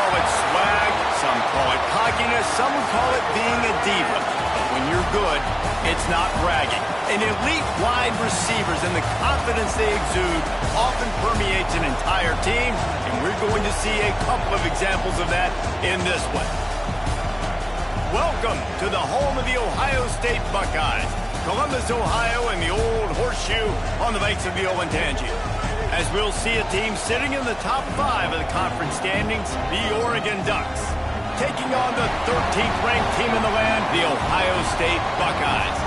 call it swag, some call it cockiness, some would call it being a diva. But when you're good, it's not bragging. An elite wide receivers and the confidence they exude often permeates an entire team, and we're going to see a couple of examples of that in this one. Welcome to the home of the Ohio State Buckeyes, Columbus, Ohio, and the old horseshoe on the banks of the Olentangy. As we'll see a team sitting in the top 5 of the conference standings, the Oregon Ducks, taking on the 13th ranked team in the land, the Ohio State Buckeyes.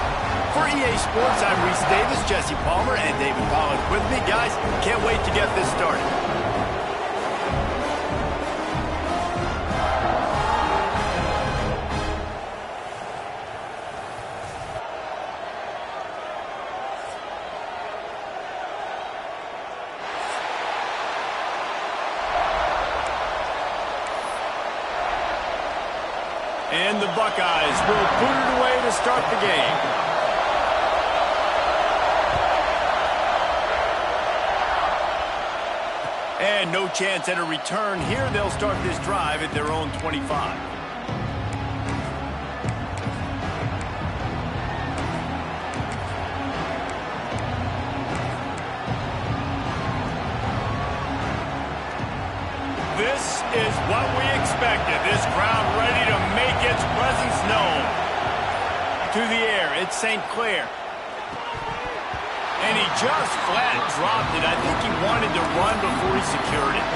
For EA Sports, I'm Reese Davis, Jesse Palmer, and David Pollack with me. Guys, can't wait to get this started. And the Buckeyes will boot it away to start the game. And no chance at a return here. They'll start this drive at their own 25. This is what we expected. This crowd ready to make its presence known. To the air, it's St. Clair. And he just flat dropped it. I think he wanted to run before he secured it.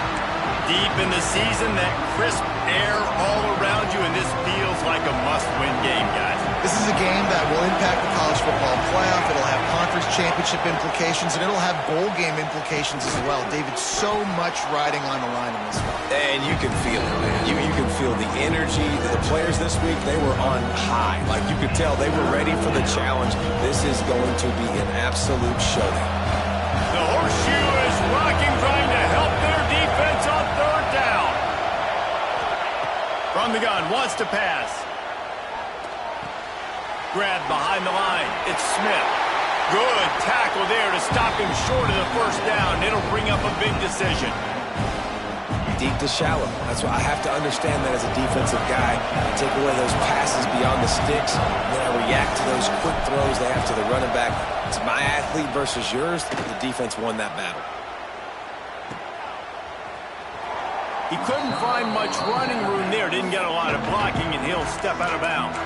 Deep in the season, that crisp air all around you, and this feels like a must-win game, guys. This is a game that will impact the college football playoff. It'll have conference championship implications, and it'll have bowl game implications as well. David, so much riding on the line in this one. And you can feel it, man. You can feel the energy. The players this week, they were on high. Like, you could tell they were ready for the challenge. This is going to be an absolute showdown. The horseshoe is rocking, trying to help their defense on third down. From the gun, wants to pass. Grab behind the line. It's Smith. Good tackle there to stop him short of the first down. It'll bring up a big decision. Deep to shallow. That's why I have to understand that as a defensive guy. I take away those passes beyond the sticks, then I react to those quick throws they have to the running back. It's my athlete versus yours. The defense won that battle. He couldn't find much running room there. Didn't get a lot of blocking, and he'll step out of bounds.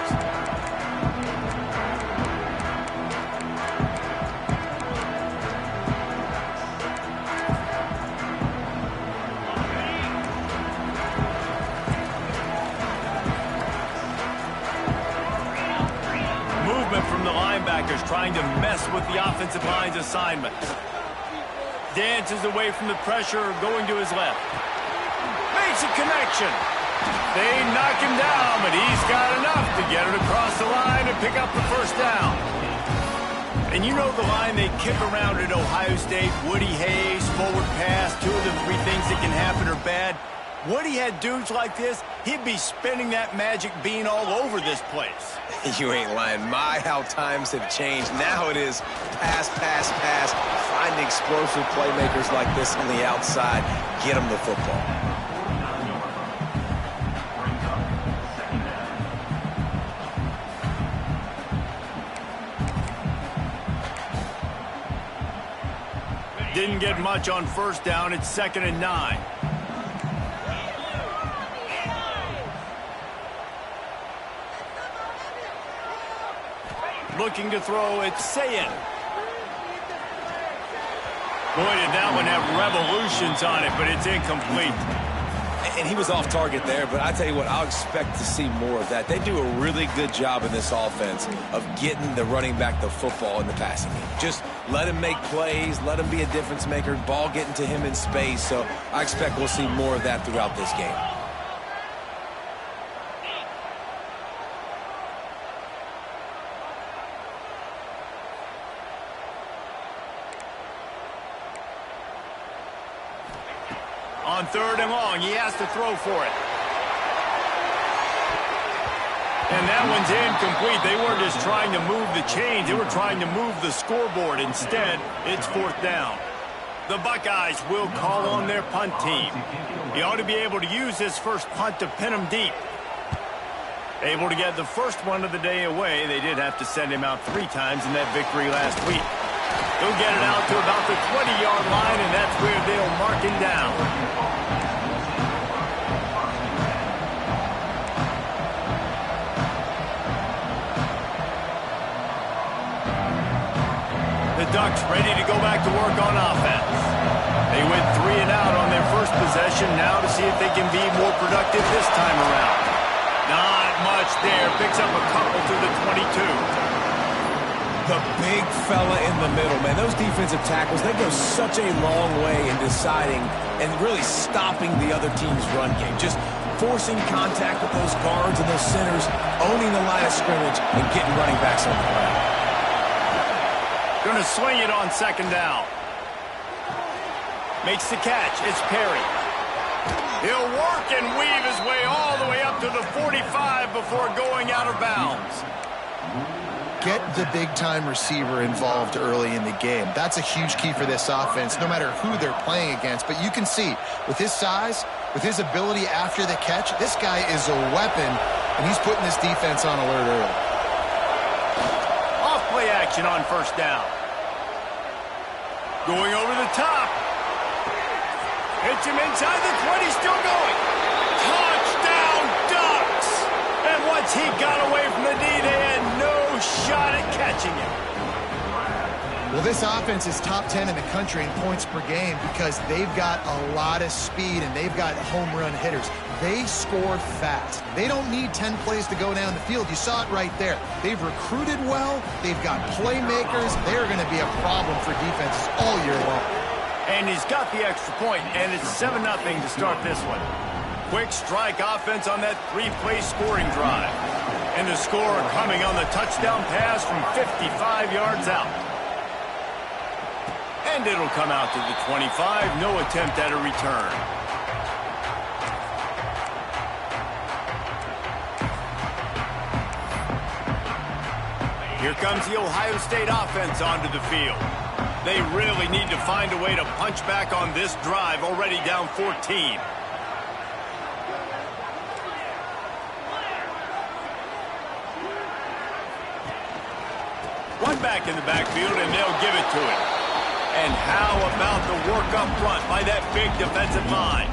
From the linebackers trying to mess with the offensive line's assignment. Dances away from the pressure, going to his left. Makes a connection. They knock him down, but he's got enough to get it across the line and pick up the first down. And you know the line they kick around at Ohio State, Woody Hayes, forward pass, 2 of the 3 things that can happen are bad. Woody had dudes like this, he'd be spinning that magic bean all over this place. You ain't lying. My, how times have changed. Now it is pass, pass, pass. Find explosive playmakers like this on the outside. Get them the football. Didn't get much on first down. It's 2nd and 9. Looking to throw, it's Sayin. Boy, did that one have revolutions on it, but it's incomplete. And he was off target there, but I tell you what, I'll expect to see more of that. They do a really good job in this offense of getting the running back the football in the passing game. Just let him make plays, let him be a difference maker, ball getting to him in space. So I expect we'll see more of that throughout this game. On 3rd and long, he has to throw for it. And that one's incomplete. They weren't just trying to move the chains. They were trying to move the scoreboard. Instead, it's 4th down. The Buckeyes will call on their punt team. He ought to be able to use his first punt to pin them deep. Able to get the first one of the day away. They did have to send him out 3 times in that victory last week. He'll get it out to about the 20-yard line, and that's where they'll mark him down. The Ducks ready to go back to work on offense. They went 3 and out on their first possession, now to see if they can be more productive this time around. Not much there. Picks up a couple to the 22. The big fella in the middle, man. Those defensive tackles, they go such a long way in deciding and really stopping the other team's run game. Just forcing contact with those guards and those centers, owning the line of scrimmage, and getting running backs on the ground. Going to swing it on second down. Makes the catch. It's Perry. He'll work and weave his way all the way up to the 45 before going out of bounds. Get the big-time receiver involved early in the game. That's a huge key for this offense, no matter who they're playing against. But you can see, with his size, with his ability after the catch, this guy is a weapon, and he's putting this defense on alert early. Off-play action on first down. Going over the top. Hits him inside the 20, still going. Touchdown, Ducks! And once he got away from the D, they had no shot at catching him. Well, this offense is top 10 in the country in points per game because they've got a lot of speed and they've got home run hitters. They score fast. They don't need 10 plays to go down the field. You saw it right there. They've recruited well. They've got playmakers. They're going to be a problem for defenses all year long. And he's got the extra point, and it's 7-0 to start this one. Quick strike offense on that 3-play scoring drive. And the score coming on the touchdown pass from 55 yards out. And it'll come out to the 25. No attempt at a return. Here comes the Ohio State offense onto the field. They really need to find a way to punch back on this drive, already down 14. One back in the backfield, and they'll give it to him. And how about the work up front by that big defensive line?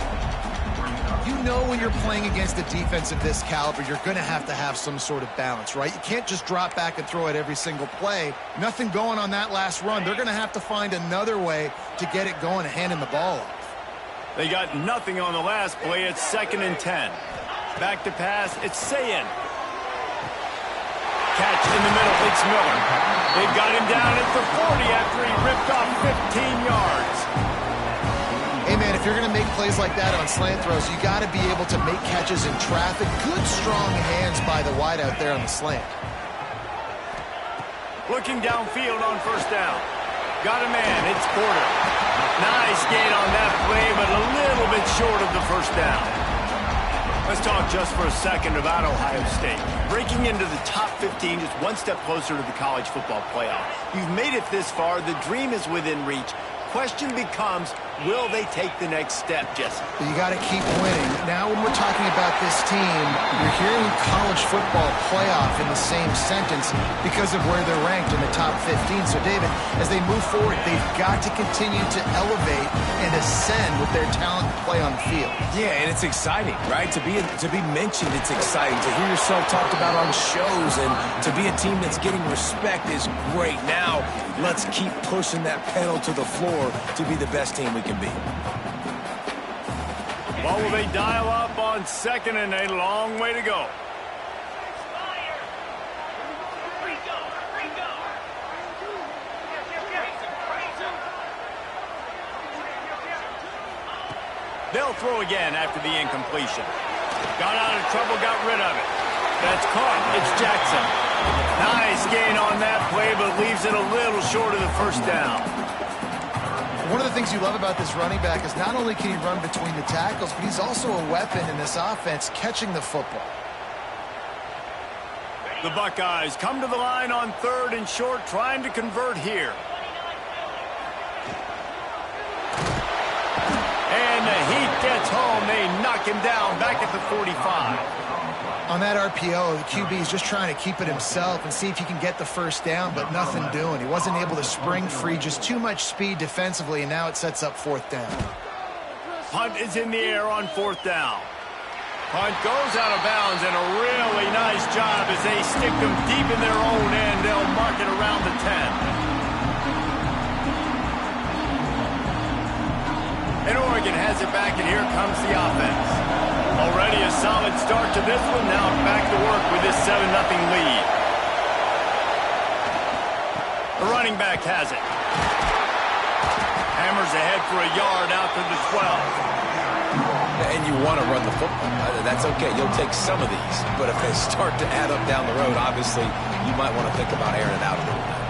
You know when you're playing against a defense of this caliber, you're going to have some sort of balance, right? You can't just drop back and throw it every single play. Nothing going on that last run. They're going to have to find another way to get it going and hand him the ball off. They got nothing on the last play. It's 2nd and 10. Back to pass. It's Sayin. Catch in the middle. It's Miller. They've got him down at the 40 after he ripped off 15 yards. Hey, man, if you're going to make plays like that on slant throws, you got to be able to make catches in traffic. Good, strong hands by the wide out there on the slant. Looking downfield on first down. Got a man. It's Porter. Nice gain on that play, but a little bit short of the first down. Let's talk just for a second about Ohio State. Breaking into the top 15 is one step closer to the college football playoff. You've made it this far. The dream is within reach. Question becomes, will they take the next step, Jesse? But you got to keep winning. Now when we're talking about this team, you're hearing college football playoff in the same sentence because of where they're ranked in the top 15. So, David, as they move forward, they've got to continue to elevate and ascend with their talent to play on the field. Yeah, and it's exciting, right? To be mentioned, it's exciting. To hear yourself talked about on shows and to be a team that's getting respect is great. Now, let's keep pushing that pedal to the floor to be the best team we can be. Well, will they dial up on 2nd and a long way to go? They'll throw again after the incompletion. Got out of trouble, got rid of it. That's caught. It's Jackson. Nice gain on that play, but leaves it a little short of the first down. One of the things you love about this running back is not only can he run between the tackles, but he's also a weapon in this offense catching the football. The Buckeyes come to the line on 3rd and short, trying to convert here. gets home. They knock him down back at the 45. On that RPO, the QB is just trying to keep it himself and see if he can get the first down, but nothing doing. He wasn't able to spring free, just too much speed defensively, and now it sets up fourth down. Punt is in the air on fourth down. Punt goes out of bounds, and a really nice job as they stick them deep in their own end. They'll mark it around the 10. And Oregon has it back, and here comes the offense. Already a solid start to this one. Now back to work with this 7-0 lead. The running back has it. Hammers ahead for a yard out to the 12. And you want to run the football. That's okay. You'll take some of these. But if they start to add up down the road, obviously you might want to think about airing it out a little bit.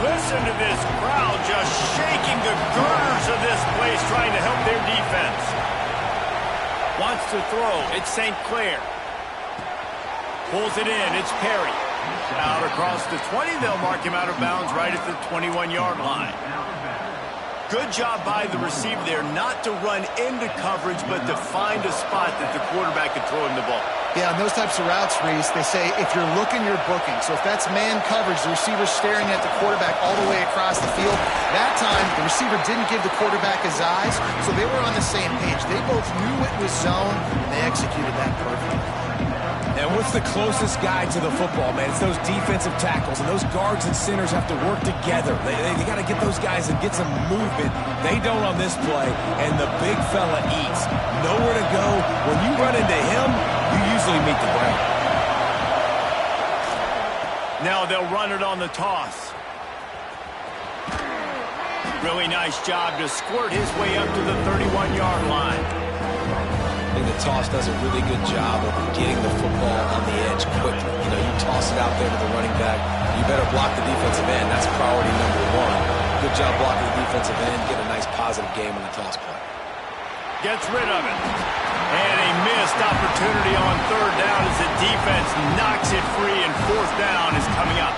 Listen to this crowd just shaking the girders of this place, trying to help their defense. Wants to throw. It's St. Clair. Pulls it in. It's Perry. Out across the 20. They'll mark him out of bounds right at the 21-yard line. Good job by the receiver there not to run into coverage, but to find a spot that the quarterback could throw him the ball. Yeah, on those types of routes, Reese, they say if you're looking, you're booking. So if that's man coverage, the receiver's staring at the quarterback all the way across the field. That time, the receiver didn't give the quarterback his eyes, so they were on the same page. They both knew it was zone, and they executed that perfectly. And what's the closest guy to the football, man? It's those defensive tackles, and those guards and centers have to work together. They got to get those guys and get some movement. They don't on this play, and the big fella eats. Nowhere to go. When you run into him, you usually meet the ground. Now they'll run it on the toss. Really nice job to squirt his way up to the 31-yard line. I think the toss does a really good job of getting the football on the edge quickly. You know, you toss it out there to the running back. You better block the defensive end. That's priority number one. Good job blocking the defensive end. Get a nice positive game on the toss play. Gets rid of it. And a missed opportunity on third down as the defense knocks it free, and fourth down is coming up.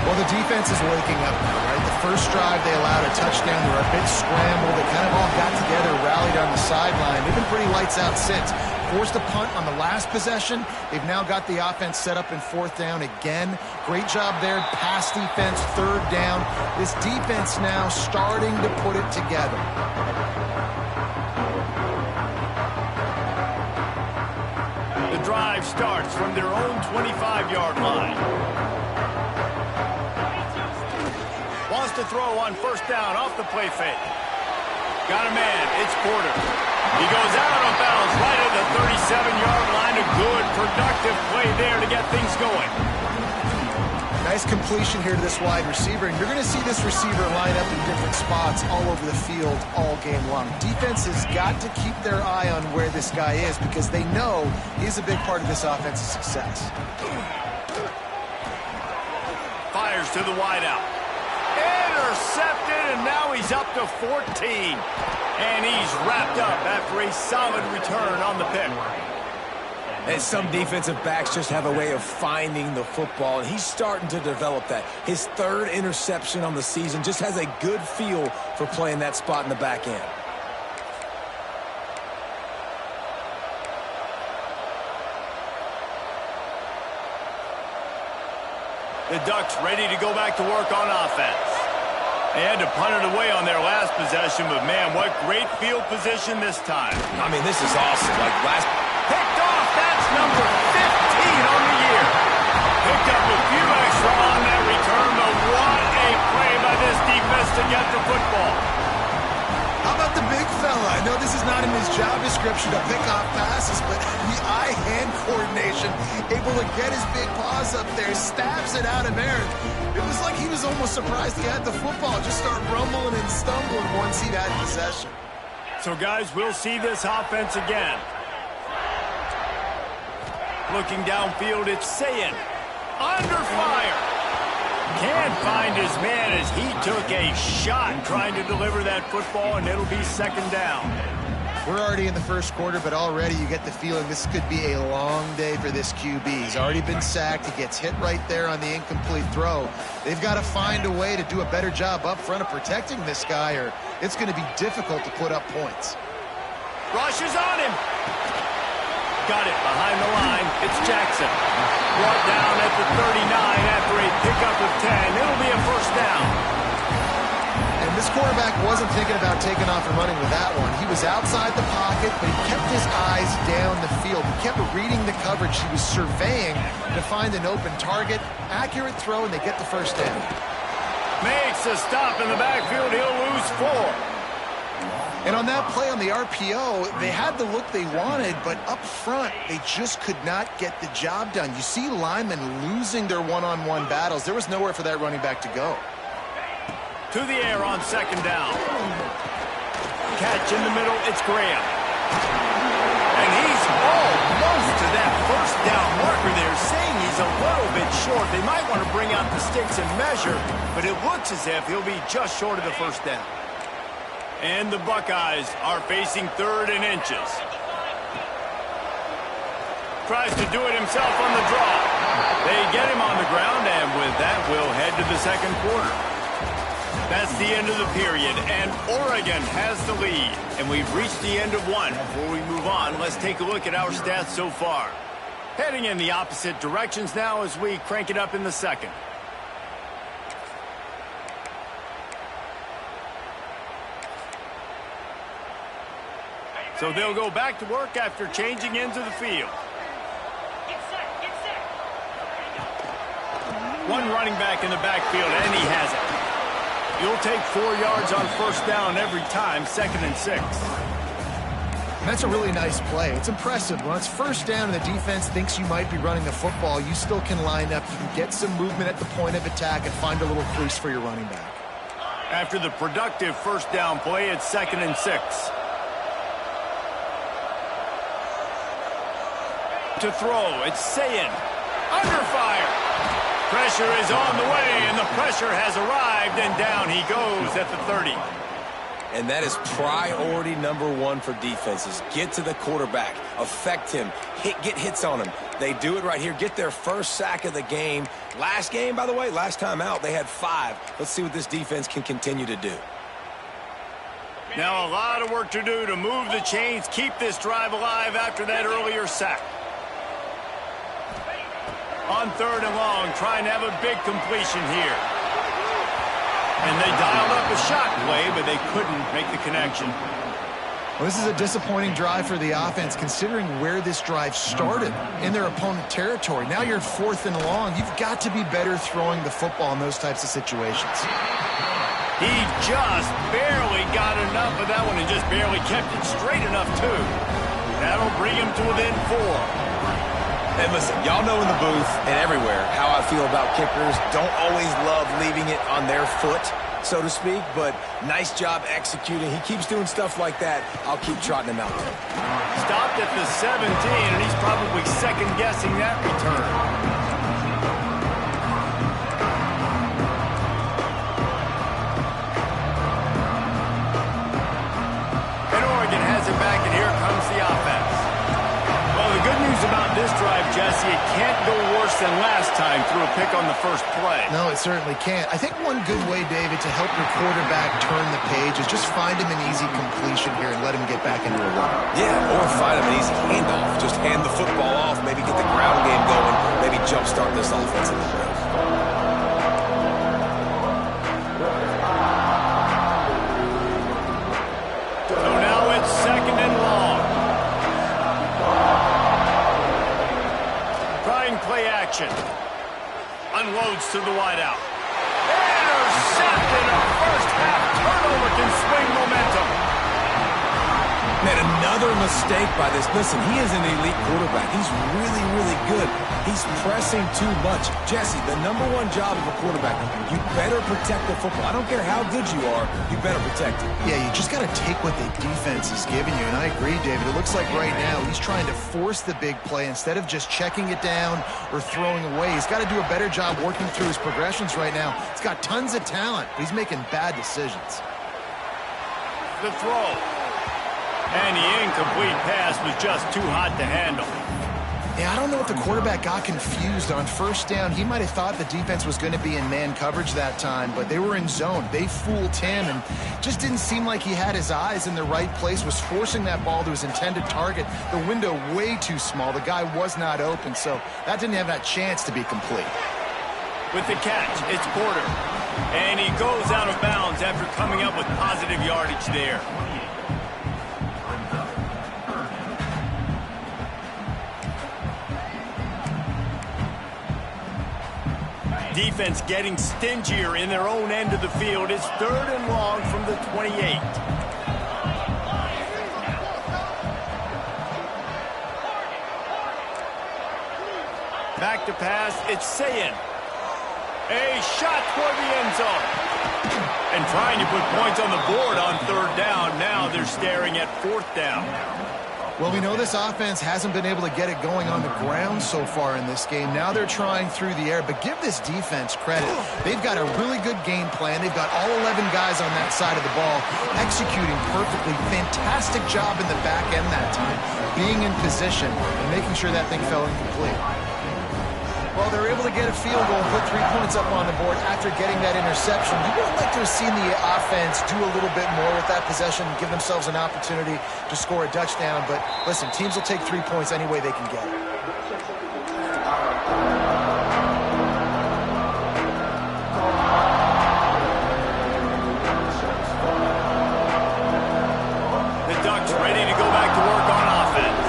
Well, the defense is waking up now, right? The first drive, they allowed a touchdown. They were a bit scrambled. They kind of all got together, rallied on the sideline. They've been pretty lights out since. Forced a punt on the last possession. They've now got the offense set up in fourth down again. Great job there. Pass defense, third down. This defense now starting to put it together. The drive starts from their own 25-yard line. Wants to throw on first down off the play fake. Got a man. It's Porter. He goes out of bounds right at the 37-yard line. A good, productive play there to get things going. Nice completion here to this wide receiver. And you're going to see this receiver line up in different spots all over the field all game long. Defense has got to keep their eye on where this guy is because they know he's a big part of this offense's success. Fires to the wideout. Intercepted, and now he's up to 14. And he's wrapped up after a solid return on the pick. And some defensive backs just have a way of finding the football, and he's starting to develop that. His third interception on the season, just has a good feel for playing that spot in the back end. The Ducks ready to go back to work on offense. They had to punt it away on their last possession, but man, what great field position this time. I mean, this is awesome. Like last... Picked off, that's number 15 on the year. Picked up a few extra on that return, but what a play by this defense to get the football. How about the big fella? I know this is not in his job description to pick off passes, but the eye-hand coordination, able to get his big paws up there, stabs it out of Aaron. It was like he was almost surprised he had the football, just start rumbling and stumbling once he had possession. So, guys, we'll see this offense again. Looking downfield, it's Sayin. Under fire. Can't find his man as he took a shot trying to deliver that football, and it'll be second down. We're already in the first quarter, but already you get the feeling this could be a long day for this QB. He's already been sacked. He gets hit right there on the incomplete throw. They've got to find a way to do a better job up front of protecting this guy, or it's going to be difficult to put up points. Rush is on him. Got it behind the line. It's Jackson. Brought down at the 39 after a pickup of 10. It'll be a first down. And this quarterback wasn't thinking about taking off and running with that one. He was outside the pocket, but he kept his eyes down the field. He kept reading the coverage. He was surveying to find an open target. Accurate throw, and they get the first down. Makes a stop in the backfield. He'll lose 4. And on that play on the RPO, they had the look they wanted, but up front, they just could not get the job done. You see linemen losing their one-on-one battles. There was nowhere for that running back to go. To the air on second down. Catch in the middle, it's Graham. And he's almost to that first down marker there, saying he's a little bit short. They might want to bring out the sticks and measure, but it looks as if he'll be just short of the first down. And the Buckeyes are facing 3rd and inches. Tries to do it himself on the draw. They get him on the ground, and with that, we'll head to the second quarter. That's the end of the period, and Oregon has the lead. And we've reached the end of one. Before we move on, let's take a look at our stats so far. Heading in the opposite directions now as we crank it up in the second. So they'll go back to work after changing into the field. One running back in the backfield, and he has it. You'll take 4 yards on first down every time, 2nd and 6. That's a really nice play. It's impressive. When it's first down and the defense thinks you might be running the football, you still can line up. You can get some movement at the point of attack and find a little crease for your running back. After the productive first down play, it's 2nd and 6. To throw, it's Sayin. Under fire. Pressure is on the way, and the pressure has arrived, and down he goes at the 30. And that is priority number 1 for defenses. Get to the quarterback, affect him, get hits on him. They do it right here, get their first sack of the game. Last game, by the way, last time out, they had 5. Let's see what this defense can continue to do. Now a lot of work to do to move the chains, keep this drive alive after that earlier sack. On 3rd and long, trying to have a big completion here. And they dialed up a shot play, but they couldn't make the connection. Well, this is a disappointing drive for the offense, considering where this drive started in their opponent territory. Now you're 4th and long. You've got to be better throwing the football in those types of situations. He just barely got enough of that one and just barely kept it straight enough, too. That'll bring him to within 4. And listen, y'all know in the booth and everywhere how I feel about kickers. Don't always love leaving it on their foot, so to speak, but nice job executing. He keeps doing stuff like that. I'll keep trotting him out there. Stopped at the 17, and he's probably second-guessing that return. And Oregon has it back, and here comes the offense. Well, the good news about this drive, Jesse, it can't go worse than last time through a pick on the first play. No, it certainly can't. I think one good way, David, to help your quarterback turn the page is just find him an easy completion here and let him get back into a run. Yeah, or find him an easy handoff. Just hand the football off, maybe get the ground game going, maybe jumpstart this offense a little bit. So now it's 2nd and long. Play action. Unloads to the wideout. Intercepted. A first half turnover can swing momentum. Man, another mistake by this. Listen, he is an elite quarterback. He's really, really good. He's pressing too much. Jesse, the #1 job of a quarterback, you better protect the football. I don't care how good you are, you better protect it. Yeah, you just got to take what the defense is giving you, and I agree, David. It looks like right now he's trying to force the big play instead of just checking it down or throwing away. He's got to do a better job working through his progressions right now. He's got tons of talent, but he's making bad decisions. The throw. And the incomplete pass was just too hot to handle. Yeah, I don't know if the quarterback got confused on first down. He might have thought the defense was going to be in man coverage that time, but they were in zone. They fooled him and just didn't seem like he had his eyes in the right place, was forcing that ball to his intended target. The window way too small. The guy was not open, so that didn't have that chance to be complete. With the catch, it's Porter. And he goes out of bounds after coming up with positive yardage there. Defense getting stingier in their own end of the field. It's 3rd and long from the 28. Back to pass, it's Sayin. A shot toward the end zone. And trying to put points on the board on 3rd down. Now they're staring at 4th down. Well, we know this offense hasn't been able to get it going on the ground so far in this game. Now they're trying through the air, but give this defense credit. They've got a really good game plan. They've got all 11 guys on that side of the ball executing perfectly. Fantastic job in the back end that time, being in position and making sure that thing fell incomplete. Well, they're able to get a field goal and put 3 points up on the board after getting that interception. You would like to have seen the offense do a little bit more with that possession, give themselves an opportunity to score a touchdown. But listen, teams will take 3 points any way they can get it. The Ducks ready to go back to work on offense.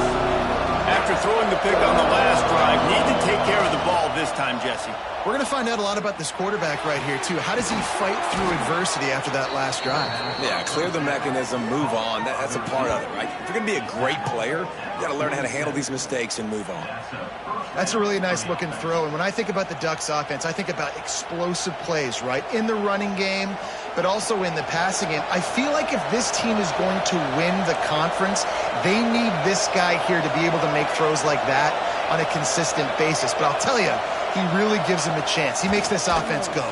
After throwing the pick on the last drive, need to take care of the ball this time, Jesse. We're going to find out a lot about this quarterback right here, too. How does he fight through adversity after that last drive? Yeah, clear the mechanism, move on. That's a part of it, right? If you're going to be a great player, you got to learn how to handle these mistakes and move on. That's a really nice-looking throw. And when I think about the Ducks offense, I think about explosive plays, right? In the running game, but also in the passing game. I feel like if this team is going to win the conference, they need this guy here to be able to make throws like that on a consistent basis. But I'll tell you, he really gives him a chance. He makes this offense go.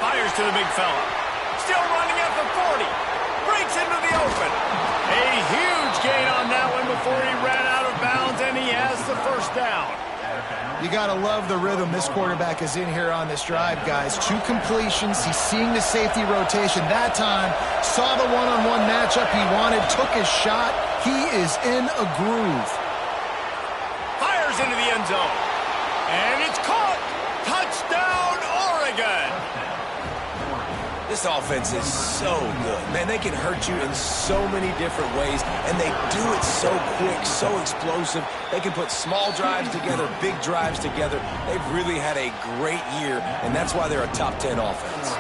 Fires to the big fella. Still running at the 40. Breaks into the open. A huge gain on that one before he ran out of bounds, and he has the 1st down. You got to love the rhythm this quarterback is in here on this drive, guys. 2 completions. He's seeing the safety rotation. That time, saw the one-on-one matchup he wanted, took his shot. He is in a groove. Fires into the end zone. And it's caught. Touchdown, Oregon. This offense is so good. Man, they can hurt you in so many different ways, and they do it so quick, so explosive. They can put small drives together, big drives together. They've really had a great year, and that's why they're a top 10 offense.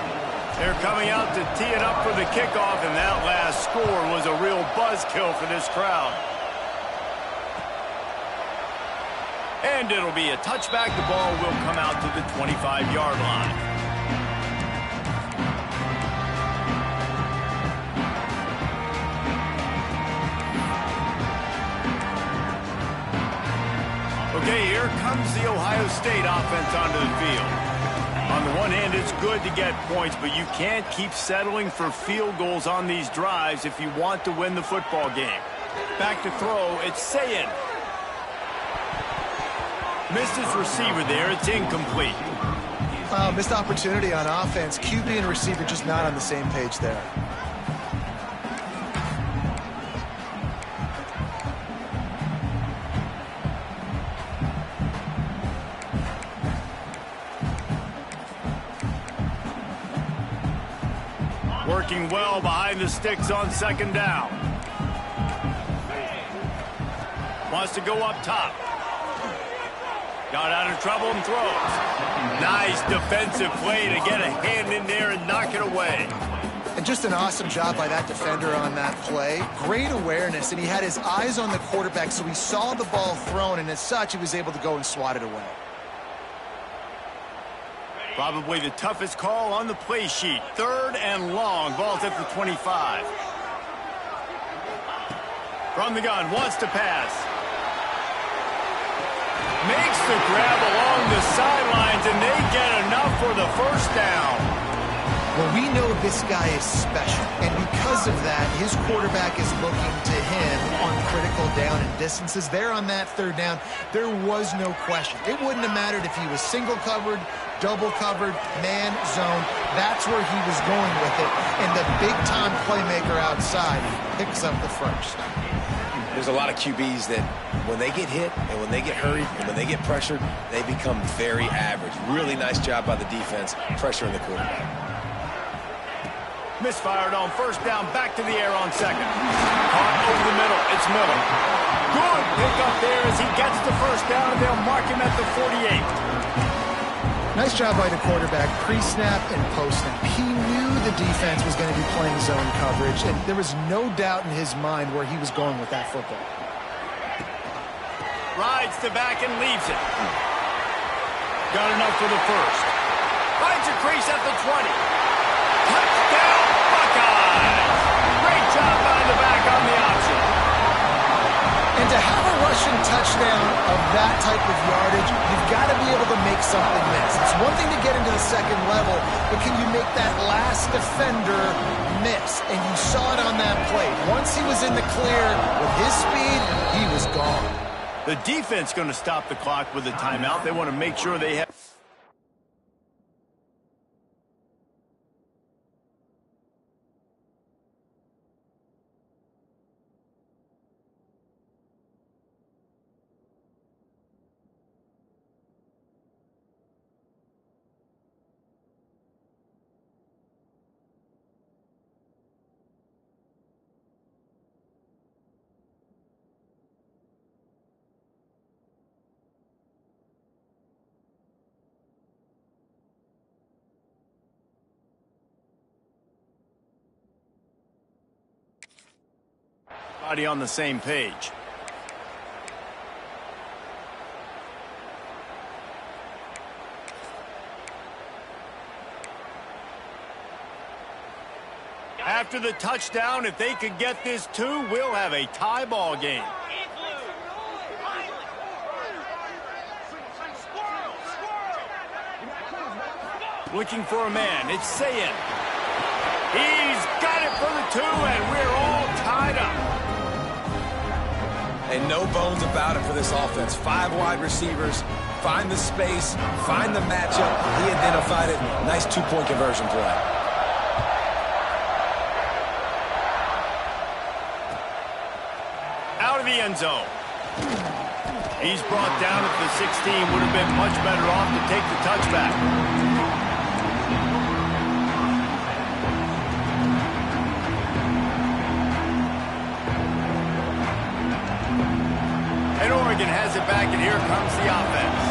They're coming out to tee it up for the kickoff, and that last score was a real buzzkill for this crowd. And it'll be a touchback. The ball will come out to the 25-yard line. Okay, here comes the Ohio State offense onto the field. On the one hand, it's good to get points, but you can't keep settling for field goals on these drives if you want to win the football game. Back to throw, it's Sayin. Missed his receiver there. It's incomplete. Missed opportunity on offense. QB and receiver just not on the same page there. Working well behind the sticks on 2nd down. Wants to go up top. Got out of trouble and throws. Nice defensive play to get a hand in there and knock it away. And just an awesome job by that defender on that play. Great awareness, and he had his eyes on the quarterback, so he saw the ball thrown, and as such, he was able to go and swat it away. Probably the toughest call on the play sheet. 3rd and long. Ball's at the 25. From the gun, wants to pass. Makes the grab along the sidelines, and they get enough for the 1st down. Well, we know this guy is special, and because of that, his quarterback is looking to him on critical down and distances. There on that third down, there was no question. It wouldn't have mattered if he was single covered, double covered, man, zone. That's where he was going with it, and the big-time playmaker outside picks up the first. There's a lot of QBs that when they get hit and when they get hurried and when they get pressured, they become very average. Really nice job by the defense pressuring the quarterback. Misfired on first down, back to the air on second. Caught over the middle, it's Miller. Good pick up there as he gets the first down, and they'll mark him at the 48. Nice job by the quarterback, pre-snap and post-snap. He knew the defense was going to be playing zone coverage, and there was no doubt in his mind where he was going with that football. Rides to back and leaves it. Got enough for the first. Finds a crease at the 20. Touchdown, Buckeyes! Great job by the back on the option. And to have a rushing touchdown of that type of yardage, you've got to be able to make something miss. It's one thing to get into the second level, but can you make that last defender miss? And you saw it on that play. Once he was in the clear with his speed, he was gone. The defense going to stop the clock with a timeout. They want to make sure they have... Everybody on the same page. After the touchdown, if they could get this too, we'll have a tie ball game. Looking for a man, it's Sayin. He's got it for the 2, and we're all tied up. And no bones about it for this offense. 5 wide receivers, find the space, find the matchup. He identified it. Nice 2-point conversion play. Out of the end zone. He's brought down at the 16. Would have been much better off to take the touchback. Oregon has it back, and here comes the offense.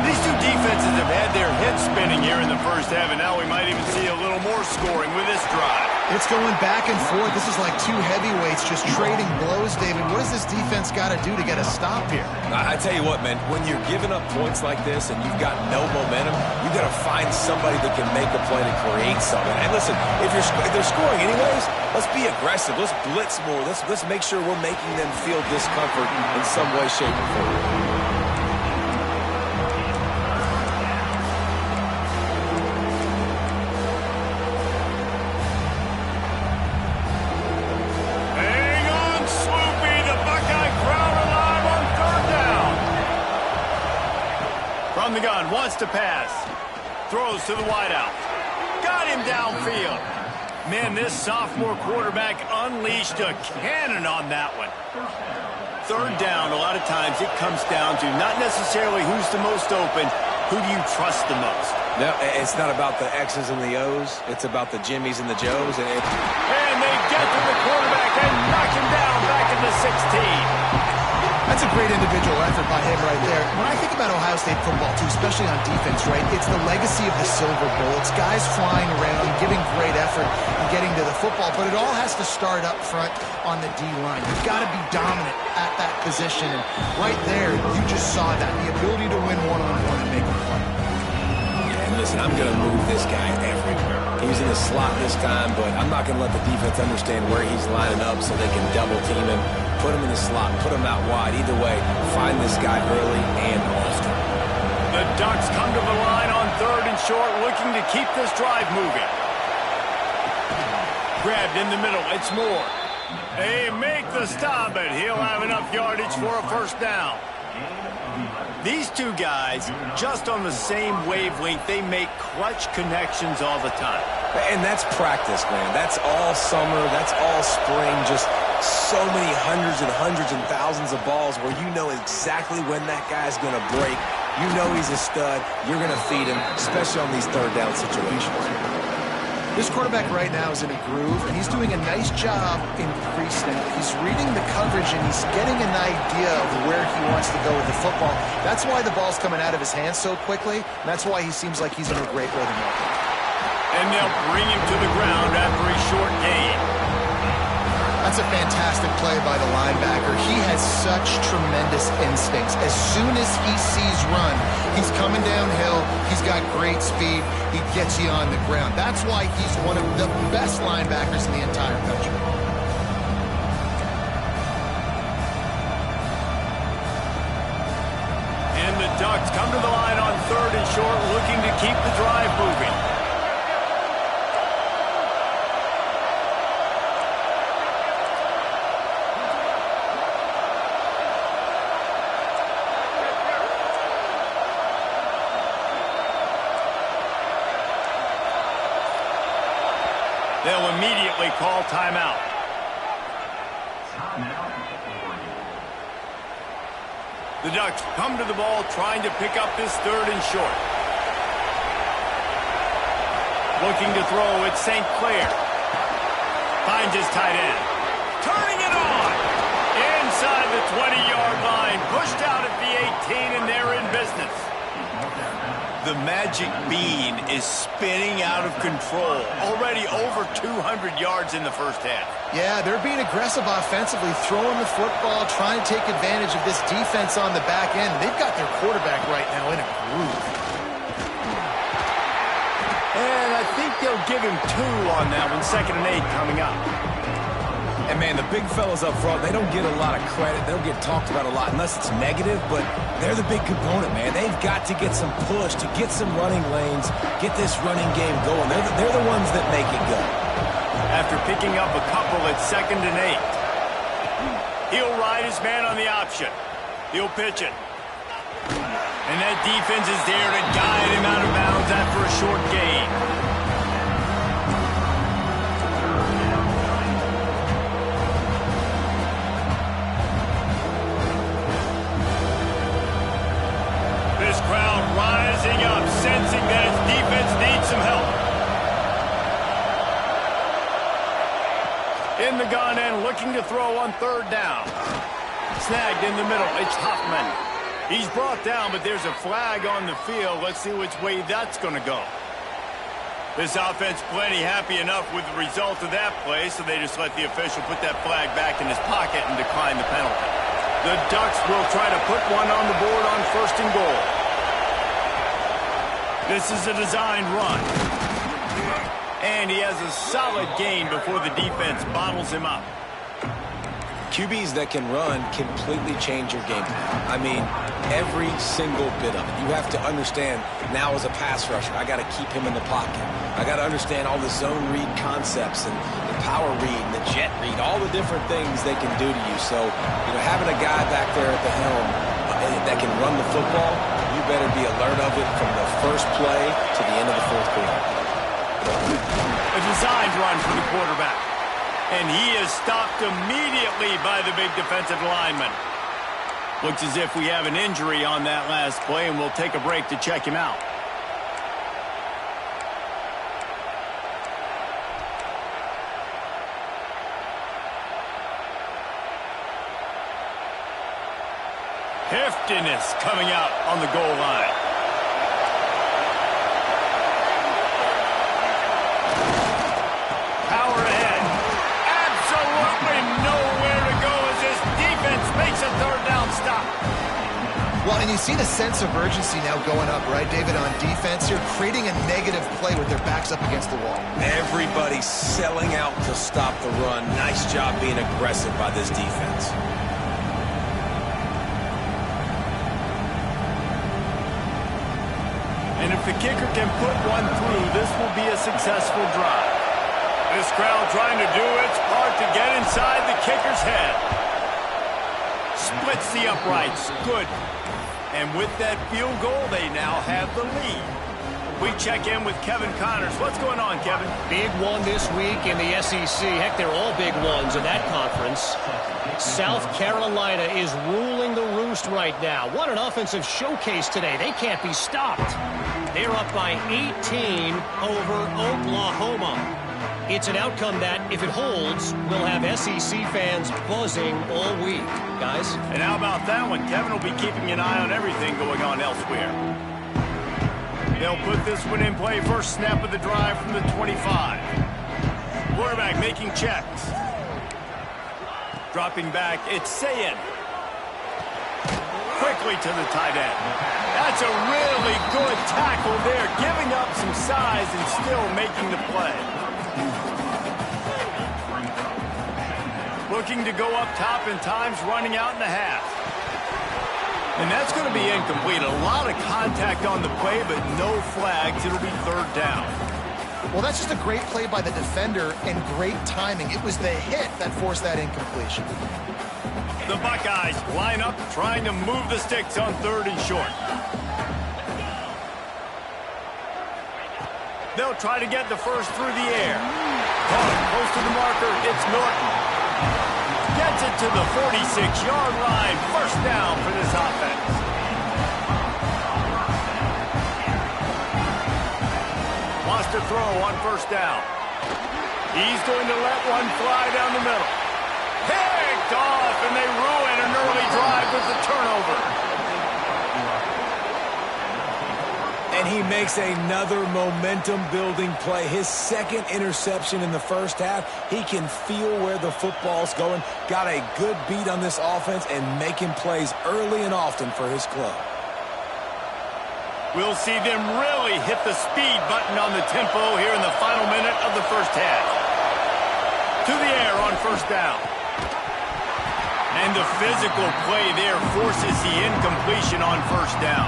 These two defenses have had their heads spinning here in the first half, and now we might even see a little more scoring with this drive. It's going back and forth. This is like two heavyweights just trading blows, David. What does this defense got to do to get a stop here? I tell you what, man, when you're giving up points like this and you've got no momentum, you've got to find somebody that can make a play to create something. And listen, if they're scoring anyways, let's be aggressive. Let's blitz more. Let's make sure we're making them feel discomfort in some way, shape, or form. From the gun, wants to pass. Throws to the wideout. Got him downfield. Man, this sophomore quarterback unleashed a cannon on that one. Third down, a lot of times it comes down to not necessarily who's the most open, who do you trust the most? No, it's not about the X's and the O's. It's about the Jimmys and the Joes. And they get to the quarterback and knock him down back in the 16. That's a great individual effort by him right there. When I think about Ohio State football, too, especially on defense, right, it's the legacy of the Silver Bowl. It's guys flying around, giving great effort, and getting to the football. But it all has to start up front on the D-line. You've got to be dominant at that position. And right there, you just saw that, the ability to win one-on-one and make a play. And listen, I'm going to move this guy everywhere. He's in the slot this time, but I'm not going to let the defense understand where he's lining up so they can double-team him. Put him in the slot, put him out wide. Either way, find this guy early and often. The Ducks come to the line on 3rd and short, looking to keep this drive moving. Grabbed in the middle. It's Moore. They make the stop, but he'll have enough yardage for a first down. These two guys, just on the same wavelength, they make clutch connections all the time. And that's practice, man. That's all summer. That's all spring. Just so many hundreds and thousands of balls where you know exactly when that guy's going to break. You know he's a stud. You're going to feed him, especially on these third down situations. This quarterback right now is in a groove, and he's doing a nice job in pre-snap. He's reading the coverage, and he's getting an idea of where he wants to go with the football. That's why the ball's coming out of his hands so quickly, and that's why he seems like he's in a great rhythm right now. And they'll bring him to the ground after a short gain. That's a fantastic play by the linebacker. He has such tremendous instincts. As soon as he sees run, he's coming downhill. He's got great speed. He gets you on the ground. That's why he's one of the best linebackers in the entire country. And the Ducks come to the line on 3rd and short, looking to keep the drive moving. They'll immediately call timeout. The Ducks come to the ball trying to pick up this 3rd and short. Looking to throw, it's St. Clair. Finds his tight end. Turning it on! Inside the 20-yard line. Pushed out at the 18, and they're in business. The magic bean is spinning out of control. Already over 200 yards in the first half. Yeah, they're being aggressive offensively, throwing the football, trying to take advantage of this defense on the back end. They've got their quarterback right now in a groove. And I think they'll give him 2 on that one. 2nd and 8 coming up. And, man, the big fellas up front, they don't get a lot of credit. They don't get talked about a lot unless it's negative, but they're the big component, man. They've got to get some push, to get some running lanes, get this running game going. They're the ones that make it go. After picking up a couple at 2nd and 8. He'll ride his man on the option. He'll pitch it. And that defense is there to guide him out of bounds after a short gain. This crowd rising up, sensing that its defense needs some help. In the gun and looking to throw on 3rd down. Snagged in the middle, it's Hoffman. He's brought down, but there's a flag on the field. Let's see which way that's going to go. This offense plenty happy enough with the result of that play, so they just let the official put that flag back in his pocket and decline the penalty. The Ducks will try to put one on the board on 1st and goal. This is a designed run. And he has a solid gain before the defense bottles him up. QBs that can run completely change your game plan. I mean, every single bit of it. You have to understand, now as a pass rusher, I got to keep him in the pocket. I got to understand all the zone read concepts and the power read and the jet read, all the different things they can do to you. So, having a guy back there at the helm that can run the football, you better be alert of it from the first play to the end of the 4th quarter. A designed run for the quarterback. And he is stopped immediately by the big defensive lineman. Looks as if we have an injury on that last play, and we'll take a break to check him out. Heftiness coming out on the goal line. Power ahead. Absolutely nowhere to go as this defense makes a 3rd down stop. Well, and you see the sense of urgency now going up, right, David, on defense here, creating a negative play with their backs up against the wall. Everybody's selling out to stop the run. Nice job being aggressive by this defense. And if the kicker can put one through, this will be a successful drive. This crowd trying to do its part to get inside the kicker's head. Splits the uprights. Good. And with that field goal, they now have the lead. We check in with Kevin Connors. What's going on, Kevin? Big one this week in the SEC. Heck, they're all big ones in that conference. South Carolina is ruling the roost right now. What an offensive showcase today. They can't be stopped. They're up by 18 over Oklahoma. It's an outcome that, if it holds, will have SEC fans buzzing all week. Guys? And how about that one? Kevin will be keeping an eye on everything going on elsewhere. They'll put this one in play. First snap of the drive from the 25. Quarterback making checks. Dropping back, it's Sayin. Quickly to the tight end. That's a really good tackle there, giving up some size and still making the play. Looking to go up top, and time's running out in the half. And that's going to be incomplete. A lot of contact on the play, but no flags. It'll be third down. Well, that's just a great play by the defender and great timing. It was the hit that forced that incompletion. The Buckeyes line up, trying to move the sticks on third and short. They'll try to get the first through the air. Close to the marker, it's Norton. Gets it to the 46-yard line. First down for this offense. Wants to throw on first down. He's going to let one fly down the middle. Picked off, and they ruin an early drive with the turnover. And he makes another momentum-building play. His second interception in the first half. He can feel where the football's going. Got a good beat on this offense and making plays early and often for his club. We'll see them really hit the speed button on the tempo here in the final minute of the first half. To the air on first down. And the physical play there forces the incompletion on first down.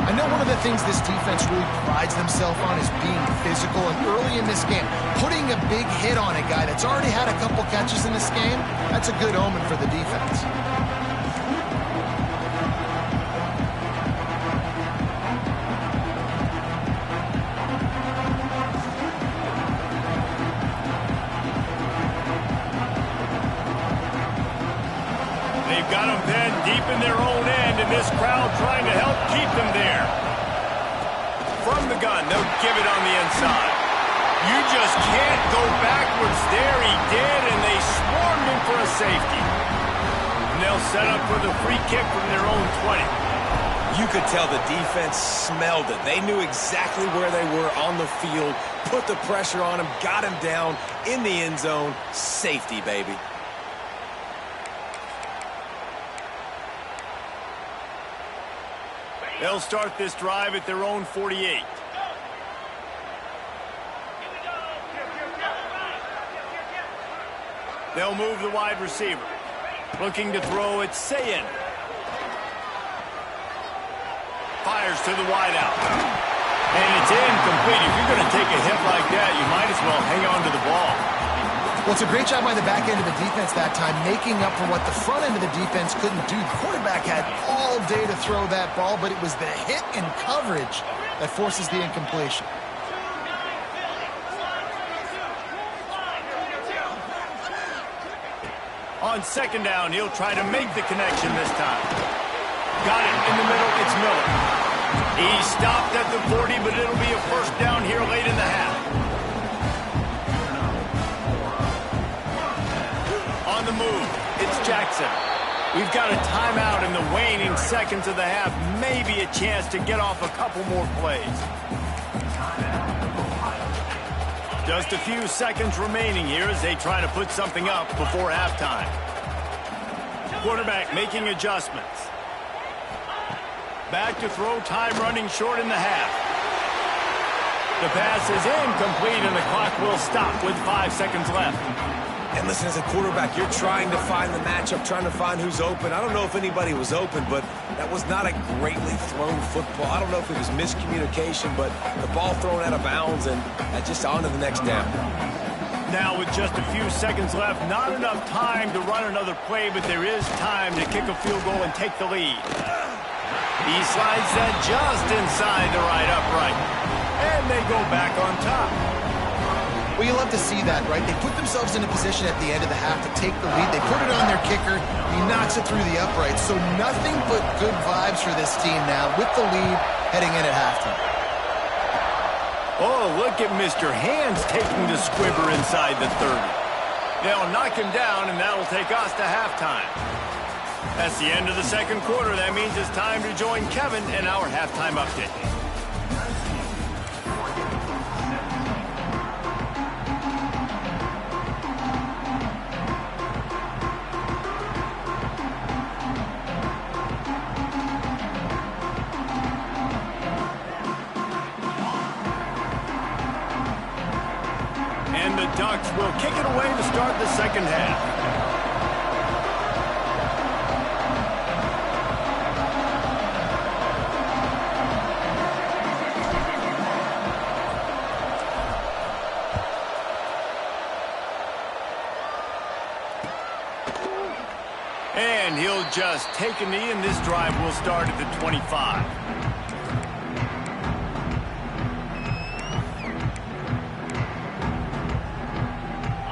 I know one of the things this defense really prides themselves on is being physical, and early in this game, putting a big hit on a guy that's already had a couple catches in this game, that's a good omen for the defense. They've got them then deep in their own end, and this crowd trying to help keep them there. From the gun, they'll give it on the inside. You just can't go backwards there. He did, and they swarmed him for a safety. And they'll set up for the free kick from their own 20. You could tell the defense smelled it. They knew exactly where they were on the field, put the pressure on him, got him down in the end zone. Safety, baby. They'll start this drive at their own 48. They'll move the wide receiver. Looking to throw, it's Sayin. Fires to the wideout. And it's incomplete. If you're going to take a hit like that, you might as well hang on to the ball. Well, it's a great job by the back end of the defense that time, making up for what the front end of the defense couldn't do. The quarterback had all day to throw that ball, but it was the hit and coverage that forces the incompletion. On second down, he'll try to make the connection this time. Got it in the middle, it's Miller. He stopped at the 40, but it'll be a first down here late in the half. On the move, it's Jackson. We've got a timeout in the waning seconds of the half. Maybe a chance to get off a couple more plays. Just a few seconds remaining here as they try to put something up before halftime. Quarterback making adjustments. Back to throw, time running short in the half. The pass is incomplete and the clock will stop with 5 seconds left. And listen, as a quarterback, you're trying to find the matchup, trying to find who's open. I don't know if anybody was open, but that was not a greatly thrown football. I don't know if it was miscommunication, but the ball thrown out of bounds and just on to the next down. Now with just a few seconds left, not enough time to run another play, but there is time to kick a field goal and take the lead. He slides that just inside the right upright. And they go back on top. Well, you love to see that, right? They put themselves in a position at the end of the half to take the lead. They put it on their kicker. He knocks it through the upright. So nothing but good vibes for this team now with the lead heading in at halftime. Oh, look at Mr. Hands taking the squibber inside the 30. They'll knock him down, and that'll take us to halftime. That's the end of the second quarter. That means it's time to join Kevin in our halftime update. And the Ducks will kick it away to start the second half. And he'll just take a knee, and this drive will start at the 25.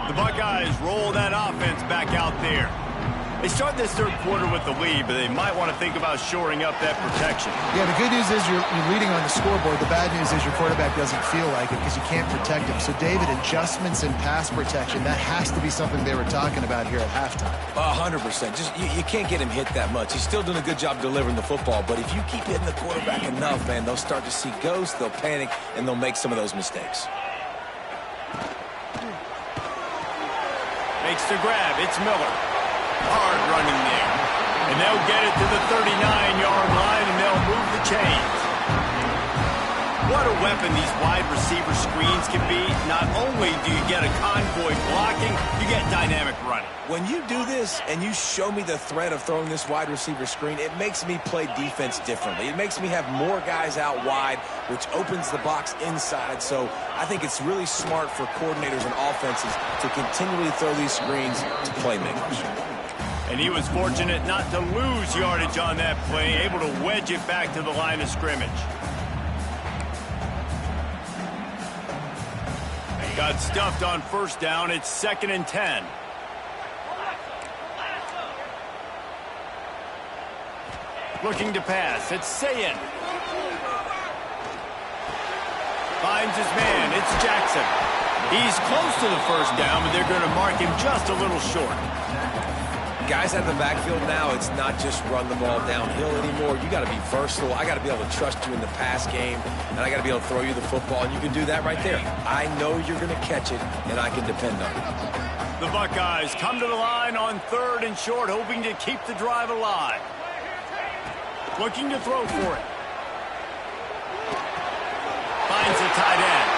The Buckeyes roll that offense back out there. They start this third quarter with the lead, but they might want to think about shoring up that protection. Yeah, the good news is you're leading on the scoreboard. The bad news is your quarterback doesn't feel like it because you can't protect him. So, David, adjustments in pass protection, that has to be something they were talking about here at halftime. 100%. Just you can't get him hit that much. He's still doing a good job delivering the football, but if you keep hitting the quarterback enough, man, they'll start to see ghosts, they'll panic, and they'll make some of those mistakes. Makes the grab. It's Miller. Hard running there. And they'll get it to the 39-yard line, and they'll move the chains. What a weapon these wide receiver screens can be. Not only do you get a convoy blocking, you get dynamic running. When you do this and you show me the threat of throwing this wide receiver screen, it makes me play defense differently. It makes me have more guys out wide, which opens the box inside. So I think it's really smart for coordinators and offenses to continually throw these screens to playmakers. And he was fortunate not to lose yardage on that play, able to wedge it back to the line of scrimmage. Got stuffed on first down. It's 2nd and 10. Looking to pass. It's Sayin. Finds his man. It's Jackson. He's close to the first down, but they're going to mark him just a little short. Guys out of the backfield now, it's not just run the ball downhill anymore. You got to be versatile. I got to be able to trust you in the pass game, and I got to be able to throw you the football, and you can do that right there. I know you're going to catch it, and I can depend on it. The Buckeyes come to the line on 3rd and short, hoping to keep the drive alive. Looking to throw for it. Finds the tight end.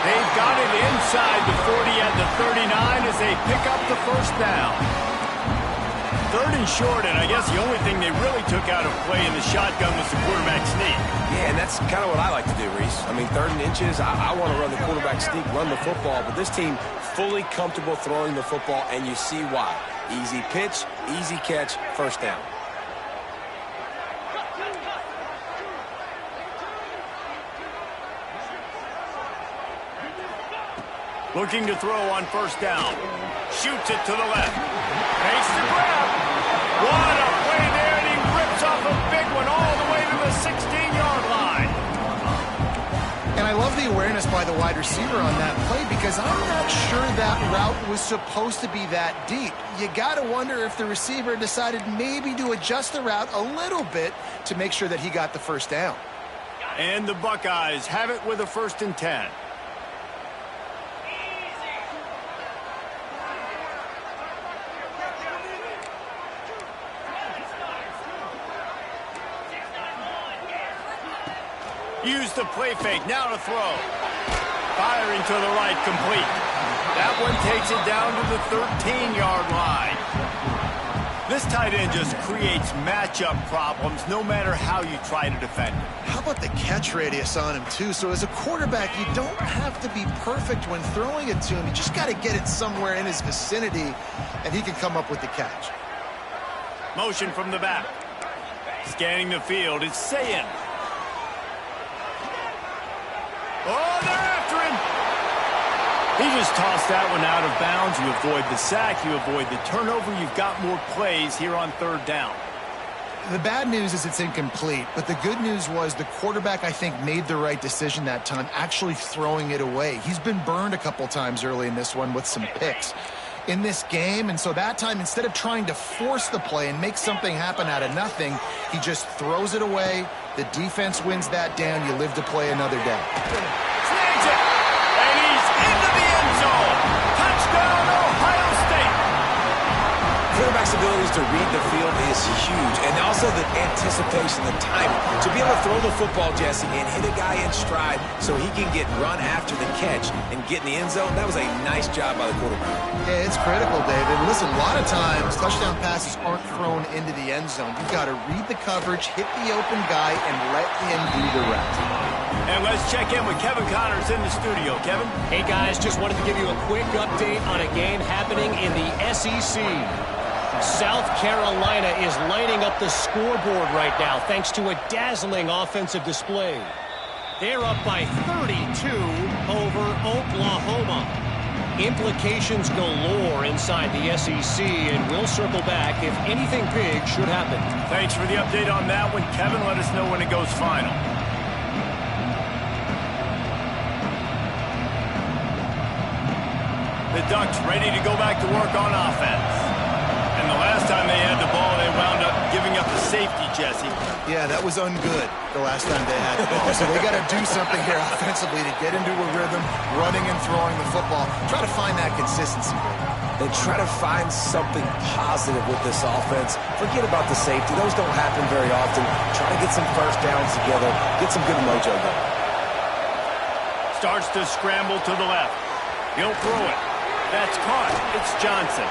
They've got it inside the 40 at the 39 as they pick up the first down. 3rd and short, and I guess the only thing they really took out of play in the shotgun was the quarterback sneak. Yeah, and that's kind of what I like to do, Reese. I mean, 3rd and inches, I want to run the quarterback sneak, run the football, but this team fully comfortable throwing the football, and you see why. Easy pitch, easy catch, first down. Looking to throw on first down. Shoots it to the left. Makes the grab. What a play there, and he rips off a big one all the way to the 16-yard line. And I love the awareness by the wide receiver on that play because I'm not sure that route was supposed to be that deep. You got to wonder if the receiver decided maybe to adjust the route a little bit to make sure that he got the first down. And the Buckeyes have it with a 1st and 10. Use the play fake, now to throw. Firing to the right, complete. That one takes it down to the 13-yard line. This tight end just creates matchup problems no matter how you try to defend him. How about the catch radius on him, too? So as a quarterback, you don't have to be perfect when throwing it to him. You just got to get it somewhere in his vicinity, and he can come up with the catch. Motion from the back. Scanning the field, it's Sayin. Oh, they're after him. He just tossed that one out of bounds. You avoid the sack, you avoid the turnover. You've got more plays here on third down. The bad news is it's incomplete, but the good news was the quarterback, I think, made the right decision that time, actually throwing it away. He's been burned a couple times early in this one with some picks in this game, and so that time, instead of trying to force the play and make something happen out of nothing, he just throws it away. The defense wins that down. You live to play another day. Snags it, and he's into the end zone. Touchdown, Ohio State. Quarterback's abilities to read the field is huge, and also the anticipation, the timing. To be able to throw the football, Jesse, and hit a guy in stride so he can get run after the catch and get in the end zone, that was a nice job by the quarterback. Yeah, it's critical, David. Listen, a lot of times touchdown passes aren't thrown into the end zone. You've got to read the coverage, hit the open guy, and let him do the rest. And let's check in with Kevin Connors in the studio. Kevin? Hey, guys, just wanted to give you a quick update on a game happening in the SEC. South Carolina is lighting up the scoreboard right now thanks to a dazzling offensive display. They're up by 32 over Oklahoma. Implications galore inside the SEC, and we'll circle back if anything big should happen. Thanks for the update on that one, Kevin. Let us know when it goes final. The Ducks ready to go back to work on offense. And the last time they had the ball, they wound up giving up the safety, Jesse. Yeah, that was ungood the last time they had the ball. So they got to do something here offensively to get into a rhythm, running and throwing the football. Try to find that consistency. They try to find something positive with this offense. Forget about the safety. Those don't happen very often. Try to get some first downs together. Get some good mojo going. Starts to scramble to the left. He'll throw it. That's caught. It's Johnson.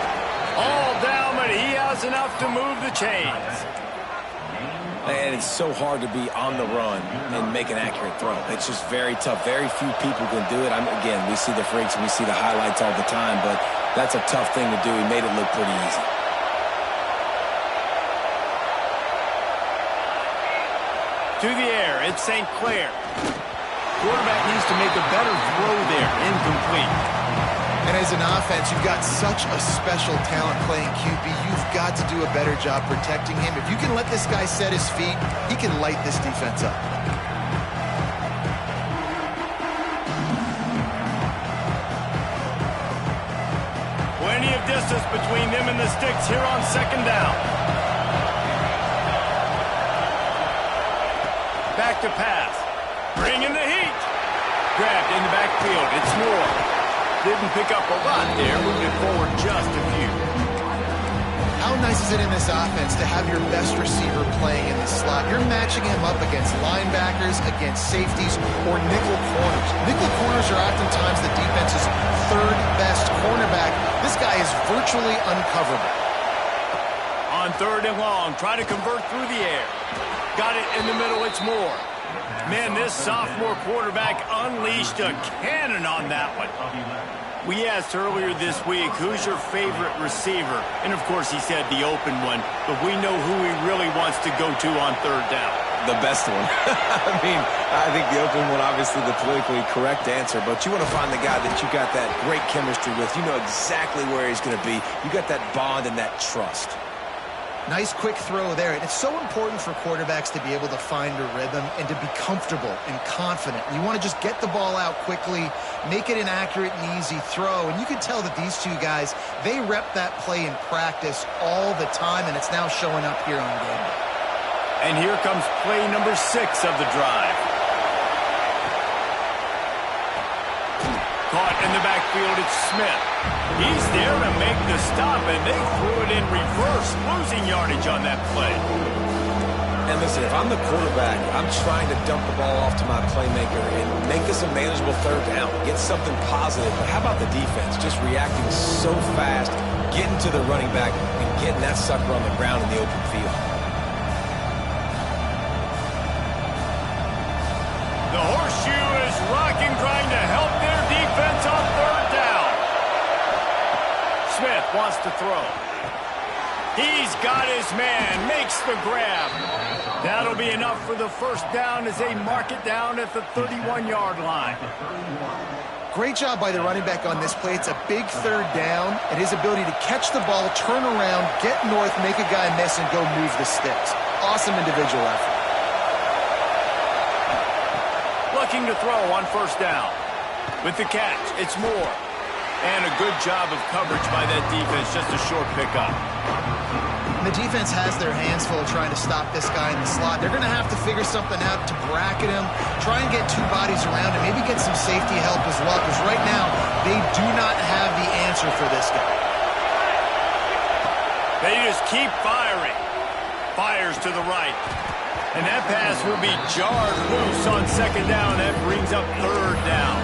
All down, but he has enough to move the chains. And it's so hard to be on the run and make an accurate throw. It's just very tough. Very few people can do it. Again, we see the freaks and we see the highlights all the time, but that's a tough thing to do. He made it look pretty easy. To the air, it's St. Clair. Quarterback needs to make a better throw there. Incomplete. And as an offense, you've got such a special talent playing QB. You've got to do a better job protecting him. If you can let this guy set his feet, he can light this defense up. Plenty of distance between them and the sticks here on second down. Back to pass. Bringing the heat. Grabbed in the backfield. It's Moore. Didn't pick up a lot there, moving it forward just a few. How nice is it in this offense to have your best receiver playing in the slot? You're matching him up against linebackers, against safeties, or nickel corners. Nickel corners are oftentimes the defense's third best cornerback. This guy is virtually uncoverable. On third and long, trying to convert through the air. Got it in the middle, it's Moore. Man, this sophomore quarterback unleashed a cannon on that one. We asked earlier this week, who's your favorite receiver? And, of course, he said the open one, but we know who he really wants to go to on third down. The best one. I think the open one, obviously the politically correct answer, but you want to find the guy that you got that great chemistry with. You know exactly where he's going to be. You got that bond and that trust. Nice quick throw there. And it's so important for quarterbacks to be able to find a rhythm and to be comfortable and confident. You want to just get the ball out quickly, make it an accurate and easy throw. And you can tell that these two guys, they rep that play in practice all the time, and it's now showing up here on game day. And here comes play number 6 of the drive. Caught in the backfield, it's Smith. He's there to make the stop, and they threw it in reverse, losing yardage on that play. And listen, if I'm the quarterback, I'm trying to dump the ball off to my playmaker and make this a manageable third down, get something positive. But how about the defense? Just reacting so fast, getting to the running back, and getting that sucker on the ground in the open field. The horseshoe is rocking, trying to help their defense on third down. Smith wants to throw. He's got his man, makes the grab. That'll be enough for the first down as they mark it down at the 31-yard line. Great job by the running back on this play. It's a big third down, and his ability to catch the ball, turn around, get north, make a guy miss, and go move the sticks. Awesome individual effort. Looking to throw on first down. With the catch, it's Moore. And a good job of coverage by that defense, just a short pickup. The defense has their hands full trying to stop this guy in the slot. They're going to have to figure something out to bracket him, try and get two bodies around him, maybe get some safety help as well, because right now they do not have the answer for this guy. They just keep firing. Fires to the right. And that pass will be jarred loose on second down. That brings up third down.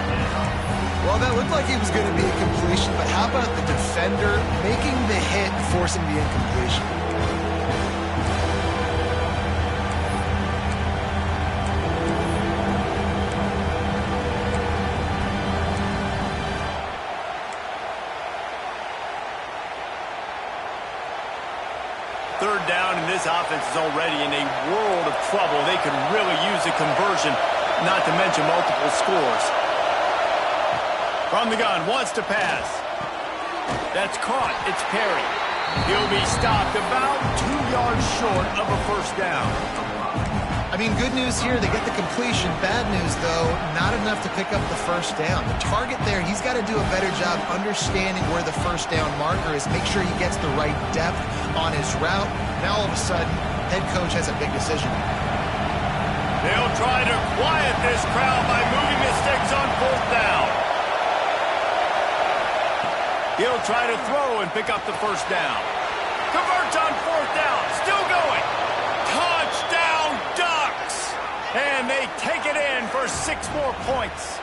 Well, that looked like it was going to be a completion, but how about the defender making the hit and forcing the incompletion? Third down, and this offense is already in a world of trouble. They could really use a conversion, not to mention multiple scores. From the gun, wants to pass. That's caught. It's Perry. He'll be stopped about 2 yards short of a first down. I mean, good news here, they get the completion. Bad news, though, not enough to pick up the first down. The target there, he's got to do a better job understanding where the first down marker is, make sure he gets the right depth on his route. Now, all of a sudden, head coach has a big decision. They'll try to quiet this crowd by moving the sticks on fourth down. He'll try to throw and pick up the first down. Converts on fourth down. Still going. Touchdown Ducks! And they take it in for 6 more points.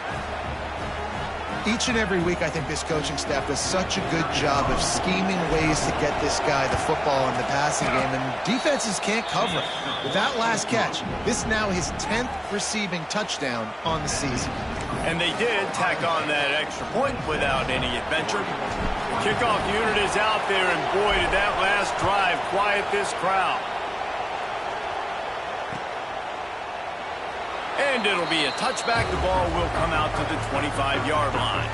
Each and every week, I think this coaching staff does such a good job of scheming ways to get this guy the football in the passing game, and defenses can't cover it. With that last catch, this is now his 10th receiving touchdown on the season. And they did tack on that extra point without any adventure. The kickoff unit is out there, and boy, did that last drive quiet this crowd. And it'll be a touchback. The ball will come out to the 25-yard line.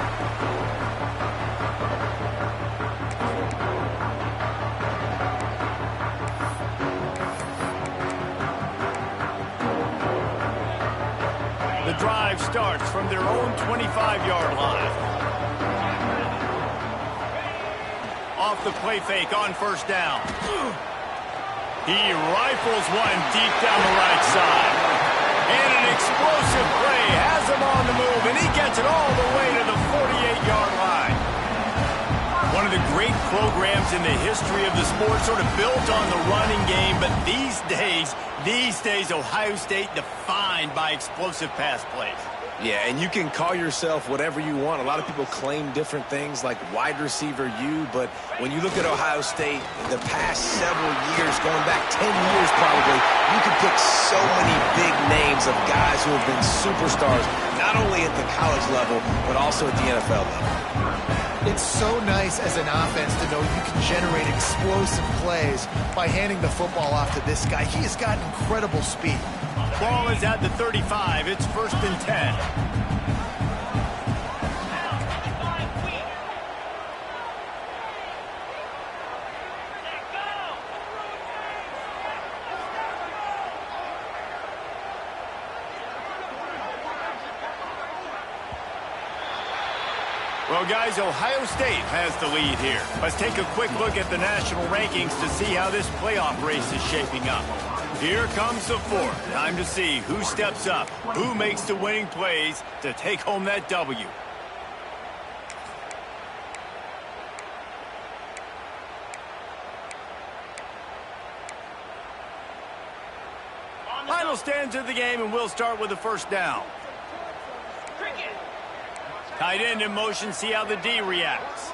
The drive starts from their own 25-yard line. Off the play fake on first down. He rifles one deep down the right side. And an explosive play has him on the move, and he gets it all the way to the 48-yard line. One of the great programs in the history of the sport, sort of built on the running game, but these days, Ohio State defined by explosive pass plays. Yeah, and you can call yourself whatever you want. A lot of people claim different things like wide receiver U, but when you look at Ohio State, the past several years, going back 10 years probably, you can pick so many big names of guys who have been superstars, not only at the college level, but also at the NFL level. It's so nice as an offense to know you can generate explosive plays by handing the football off to this guy. He has got incredible speed. Ball is at the 35. It's 1st and 10. Well, guys, Ohio State has the lead here. Let's take a quick look at the national rankings to see how this playoff race is shaping up. Here comes the fourth. Time to see who steps up, who makes the winning plays to take home that W. Final stands of the game, and we'll start with the first down. Tight end in motion, see how the D reacts.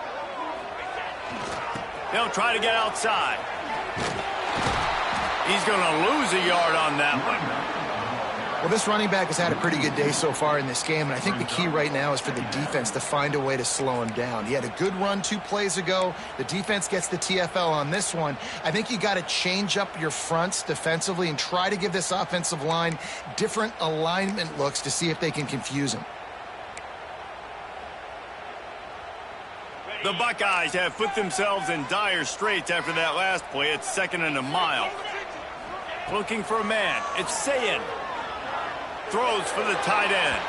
They'll try to get outside. He's going to lose a yard on that one. Well, this running back has had a pretty good day so far in this game, and I think the key right now is for the defense to find a way to slow him down. He had a good run 2 plays ago. The defense gets the TFL on this one. I think you got to change up your fronts defensively and try to give this offensive line different alignment looks to see if they can confuse him. The Buckeyes have put themselves in dire straits after that last play. It's 2nd and a mile. Looking for a man. It's Sayin. Throws for the tight end.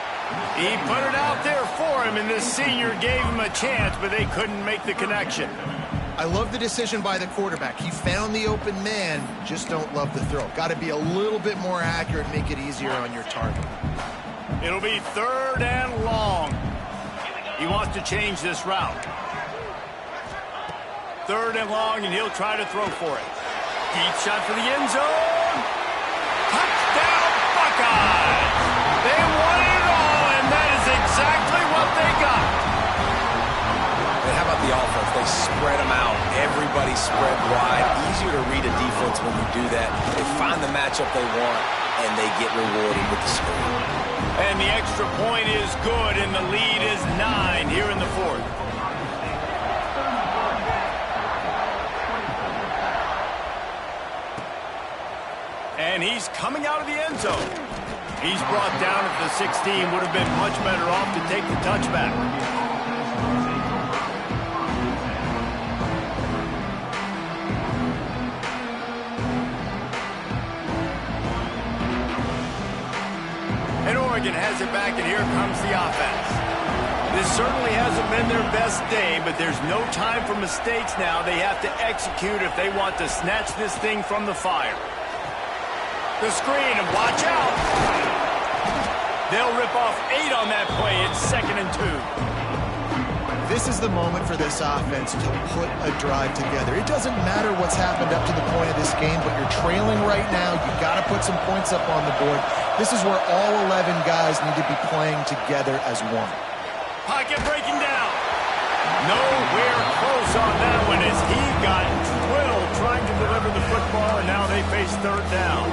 He put it out there for him, and this senior gave him a chance, but they couldn't make the connection. I love the decision by the quarterback. He found the open man, just don't love the throw. Got to be a little bit more accurate, make it easier on your target. It'll be 3rd and long. He wants to change this route. 3rd and long, and he'll try to throw for it. Deep shot for the end zone. Touchdown, Buckeyes! They won it all, and that is exactly what they got. Hey, how about the offense? They spread them out. Everybody spread wide. Easier to read a defense when you do that. They find the matchup they want, and they get rewarded with the score. And the extra point is good, and the lead is 9 here in the 4th. And he's coming out of the end zone. He's brought down at the 16. Would have been much better off to take the touchback. And Oregon has it back, and here comes the offense. This certainly hasn't been their best day, but there's no time for mistakes now. They have to execute if they want to snatch this thing from the fire. The screen, and watch out. They'll rip off 8 on that play. It's 2nd and 2. This is the moment for this offense to put a drive together. It doesn't matter what's happened up to the point of this game, but you're trailing right now. You've got to put some points up on the board. This is where all 11 guys need to be playing together as one. Pocket breaking down. Nowhere close on that one as he got drilled trying to deliver the football, and now they face 3rd down.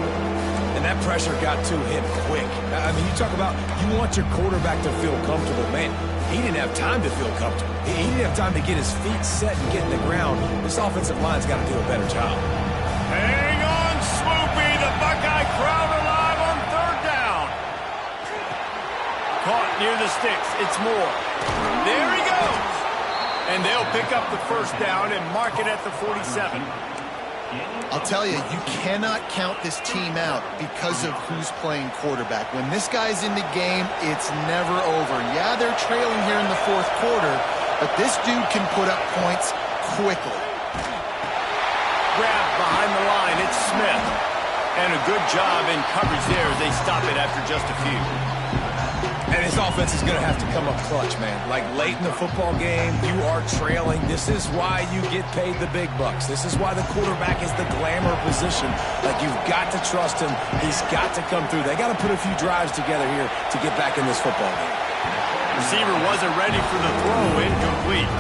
And that pressure got to him quick. I mean, you talk about you want your quarterback to feel comfortable. Man, he didn't have time to feel comfortable. He didn't have time to get his feet set and get in the ground. This offensive line's got to do a better job. Hang on, Swoopy. The Buckeye crowd alive on 3rd down. Caught near the sticks. It's Moore. There he goes. And they'll pick up the 1st down and mark it at the 47. I'll tell you, you cannot count this team out because of who's playing quarterback. When this guy's in the game, it's never over. Yeah, they're trailing here in the 4th quarter, but this dude can put up points quickly. Grab behind the line, it's Smith. And a good job in coverage there as they stop it after just a few. And his offense is going to have to come up clutch, man. Like late in the football game, you are trailing. This is why you get paid the big bucks. This is why the quarterback is the glamour position. Like, you've got to trust him. He's got to come through. They got to put a few drives together here to get back in this football game. Receiver wasn't ready for the throw, incomplete.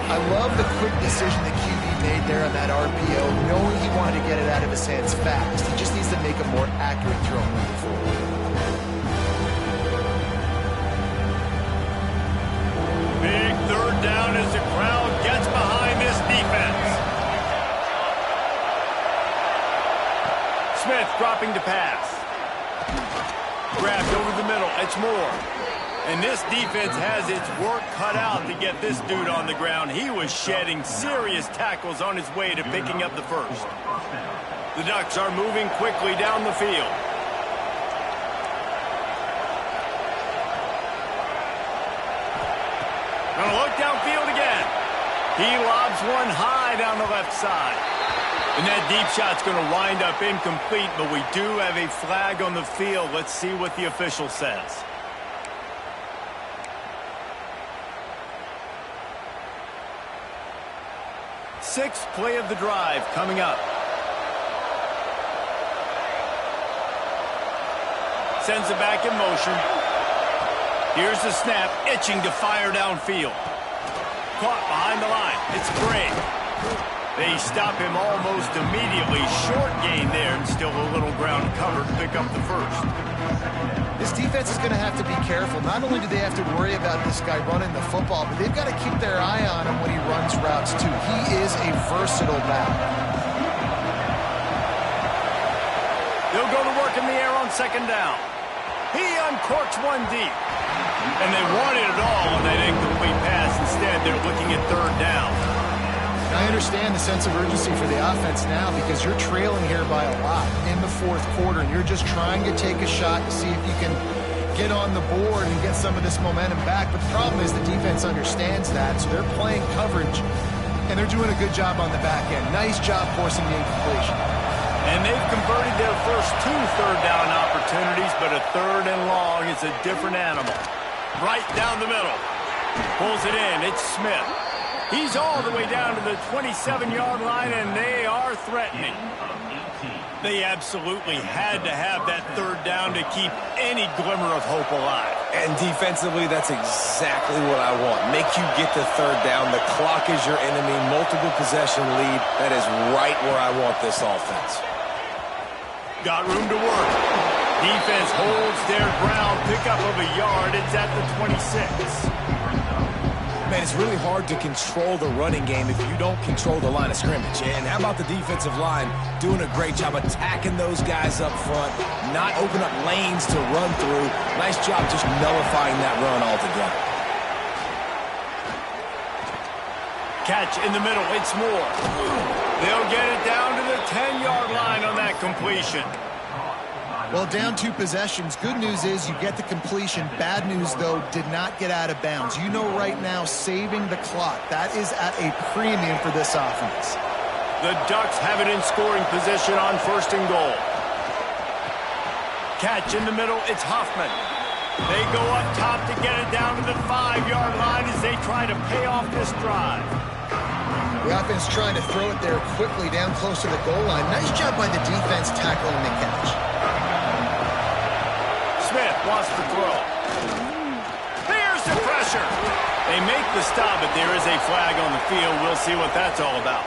I love the quick decision the QB made there on that RPO, knowing he wanted to get it out of his hands fast. He just needs to make a more accurate throw moving forward. Big 3rd down as the crowd gets behind this defense. Smith dropping to pass. Grabbed over the middle. It's Moore. And this defense has its work cut out to get this dude on the ground. He was shedding serious tackles on his way to picking up the 1st. The Ducks are moving quickly down the field. Gonna look downfield again. He lobs one high down the left side. And that deep shot's gonna wind up incomplete, but we do have a flag on the field. Let's see what the official says. Sixth play of the drive coming up. sends it back in motion. Here's the snap, itching to fire downfield. Caught behind the line. It's Gray. They stop him almost immediately. Short gain there, and still a little ground covered to pick up the first. This defense is going to have to be careful. Not only do they have to worry about this guy running the football, but they've got to keep their eye on him when he runs routes, too. He is a versatile back. They'll go to work in the air on second down. He uncorks one deep. And they wanted it all on that incomplete pass. Instead, they're looking at third down. I understand the sense of urgency for the offense now because you're trailing here by a lot in the fourth quarter, and you're just trying to take a shot to see if you can get on the board and get some of this momentum back. But the problem is the defense understands that, so they're playing coverage, and they're doing a good job on the back end. Nice job forcing the incompletion. And they've converted their first 2 third-down opportunities, but a third and long is a different animal. Right down the middle. Pulls it in. It's Smith. He's all the way down to the 27-yard line, and they are threatening. They absolutely had to have that third down to keep any glimmer of hope alive. And defensively, that's exactly what I want. Make you get the third down. The clock is your enemy. Multiple possession lead. That is right where I want this offense. Got room to work. Defense holds their ground. Pickup of a yard. It's at the 26. Man, it's really hard to control the running game if you don't control the line of scrimmage. And how about the defensive line doing a great job attacking those guys up front, not open up lanes to run through. Nice job just nullifying that run altogether. Catch in the middle. It's Moore. They'll get it down to the 10-yard line on that completion. Well, down 2 possessions. Good news is you get the completion. Bad news, though, did not get out of bounds. You know right now, saving the clock, that is at a premium for this offense. The Ducks have it in scoring position on first and goal. Catch in the middle, it's Hoffman. They go up top to get it down to the 5-yard line as they try to pay off this drive. The offense trying to throw it there quickly down close to the goal line. Nice job by the defense tackling the catch. Smith wants to throw. There's the pressure. They make the stop, but there is a flag on the field. We'll see what that's all about.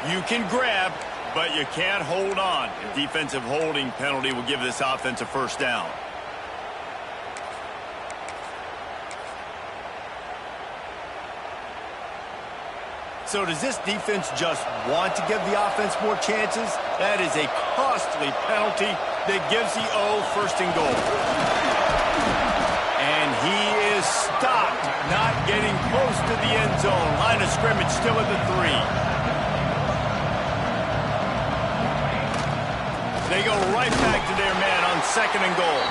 You can grab, but you can't hold on. A defensive holding penalty will give this offense a first down. So does this defense just want to give the offense more chances? That is a costly penalty that gives the O first and goal. And he is stopped, not getting close to the end zone. Line of scrimmage still at the 3. They go right back to their man on second and goal.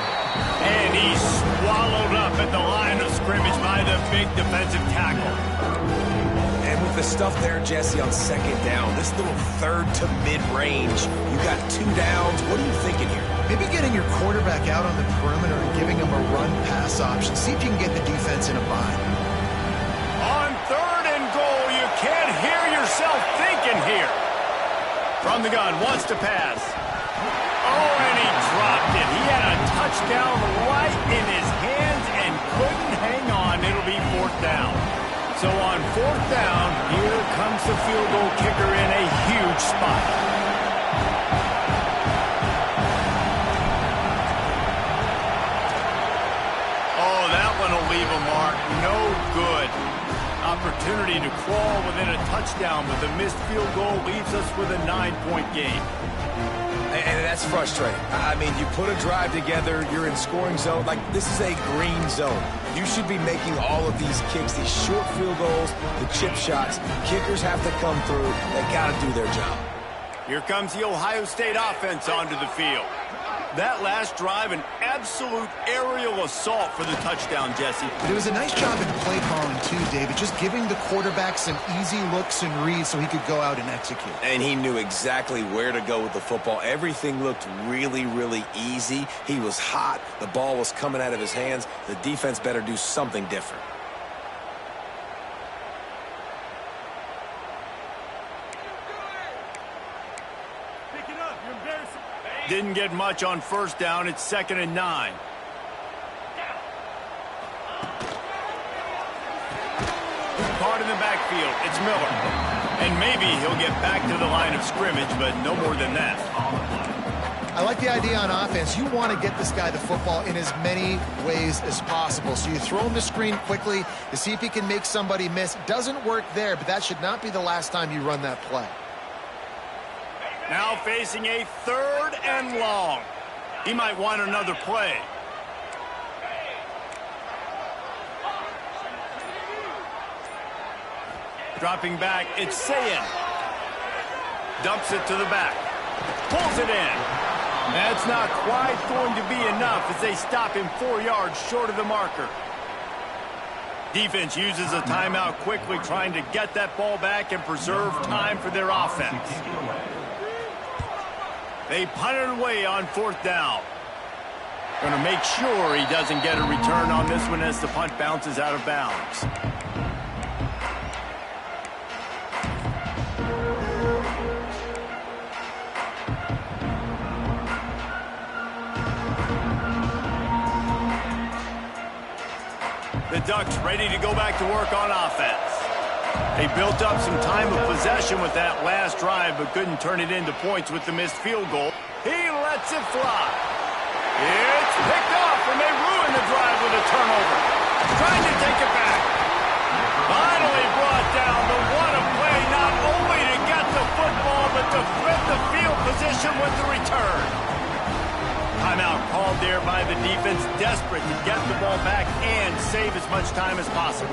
And he's swallowed up at the line of scrimmage by the big defensive tackle. And with the stuff there, Jesse, on second down, this little third to mid-range, you got 2 downs. What are you thinking here? Maybe getting your quarterback out on the perimeter and giving him a run-pass option. See if you can get the defense in a bind. On third and goal, you can't hear yourself thinking here. From the gun, wants to pass. Oh, and he dropped it. He had a touchdown right in his hands and couldn't hang on. It'll be fourth down. So on fourth down, here comes the field goal kicker in a huge spot. Oh, that one will leave a mark. No good. Opportunity to crawl within a touchdown, but the missed field goal leaves us with a 9-point game. And that's frustrating. I mean, you put a drive together, you're in scoring zone. Like, this is a green zone. You should be making all of these kicks, these short field goals, the chip shots. Kickers have to come through. They got to do their job. Here comes the Ohio State offense onto the field. That last drive, an absolute aerial assault for the touchdown, Jesse. But it was a nice job in play calling, too, David, just giving the quarterback some easy looks and reads so he could go out and execute. And he knew exactly where to go with the football. Everything looked really, really easy. He was hot. The ball was coming out of his hands. The defense better do something different. Didn't get much on first down. It's 2nd and 9. Caught in the backfield. It's Miller. And maybe he'll get back to the line of scrimmage, but no more than that. I like the idea on offense. You want to get this guy the football in as many ways as possible. So you throw him the screen quickly to see if he can make somebody miss. Doesn't work there, but that should not be the last time you run that play. Now facing a 3rd and long. He might want another play. Dropping back, it's Sayin. Dumps it to the back. Pulls it in. That's not quite going to be enough as they stop him 4 yards short of the marker. Defense uses a timeout quickly, trying to get that ball back and preserve time for their offense. They punt it away on 4th down. Going to make sure he doesn't get a return on this one as the punt bounces out of bounds. The Ducks ready to go back to work on offense. They built up some time of possession with that last drive, but couldn't turn it into points with the missed field goal. He lets it fly. It's picked off, and they ruin the drive with a turnover. Trying to take it back. Finally brought down, but what a play, not only to get the football, but to flip the field position with the return. Timeout called there by the defense, desperate to get the ball back and save as much time as possible.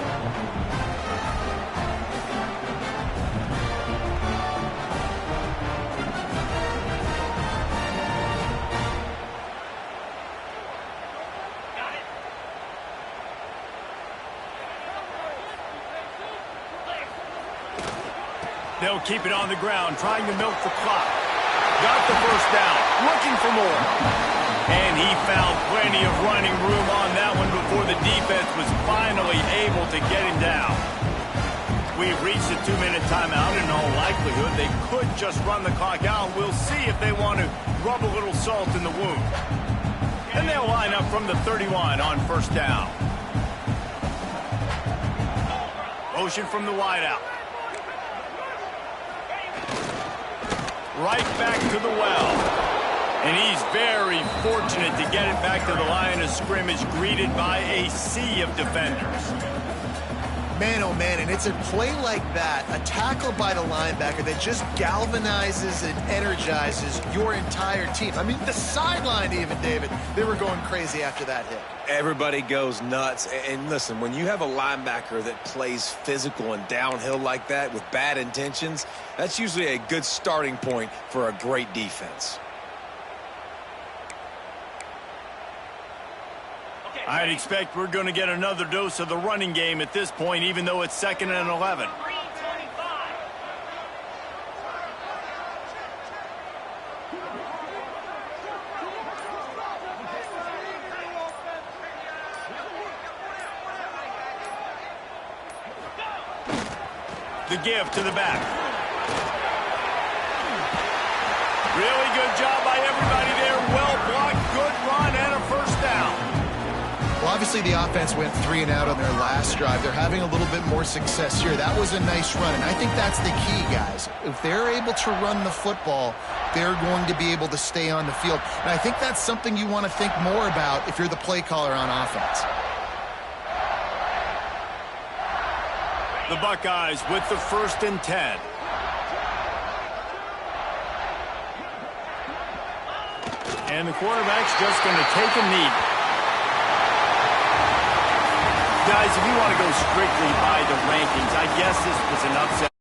They'll keep it on the ground, trying to milk the clock. Got the first down, looking for more. And he found plenty of running room on that one before the defense was finally able to get him down. We've reached a 2-minute timeout. In all likelihood, they could just run the clock out. We'll see if they want to rub a little salt in the wound. And they'll line up from the 31 on first down. Motion from the wideout. Right back to the well. And he's very fortunate to get it back to the line of scrimmage, greeted by a sea of defenders. Man, oh man, and it's a play like that, a tackle by the linebacker that just galvanizes and energizes your entire team. I mean, the sideline even, David, they were going crazy after that hit. Everybody goes nuts. And listen, when you have a linebacker that plays physical and downhill like that with bad intentions, that's usually a good starting point for a great defense. I'd expect we're going to get another dose of the running game at this point, even though it's 2nd and 11. The give to the back. Really good job by everybody there. Well blocked, good run, and a first down. Well, obviously the offense went 3 and out on their last drive. They're having a little bit more success here. That was a nice run, and I think that's the key, guys. If they're able to run the football, they're going to be able to stay on the field. And I think that's something you want to think more about if you're the play caller on offense. The Buckeyes with the 1st and 10. And the quarterback's just going to take a knee. Guys, if you want to go strictly by the rankings, I guess this was an upset.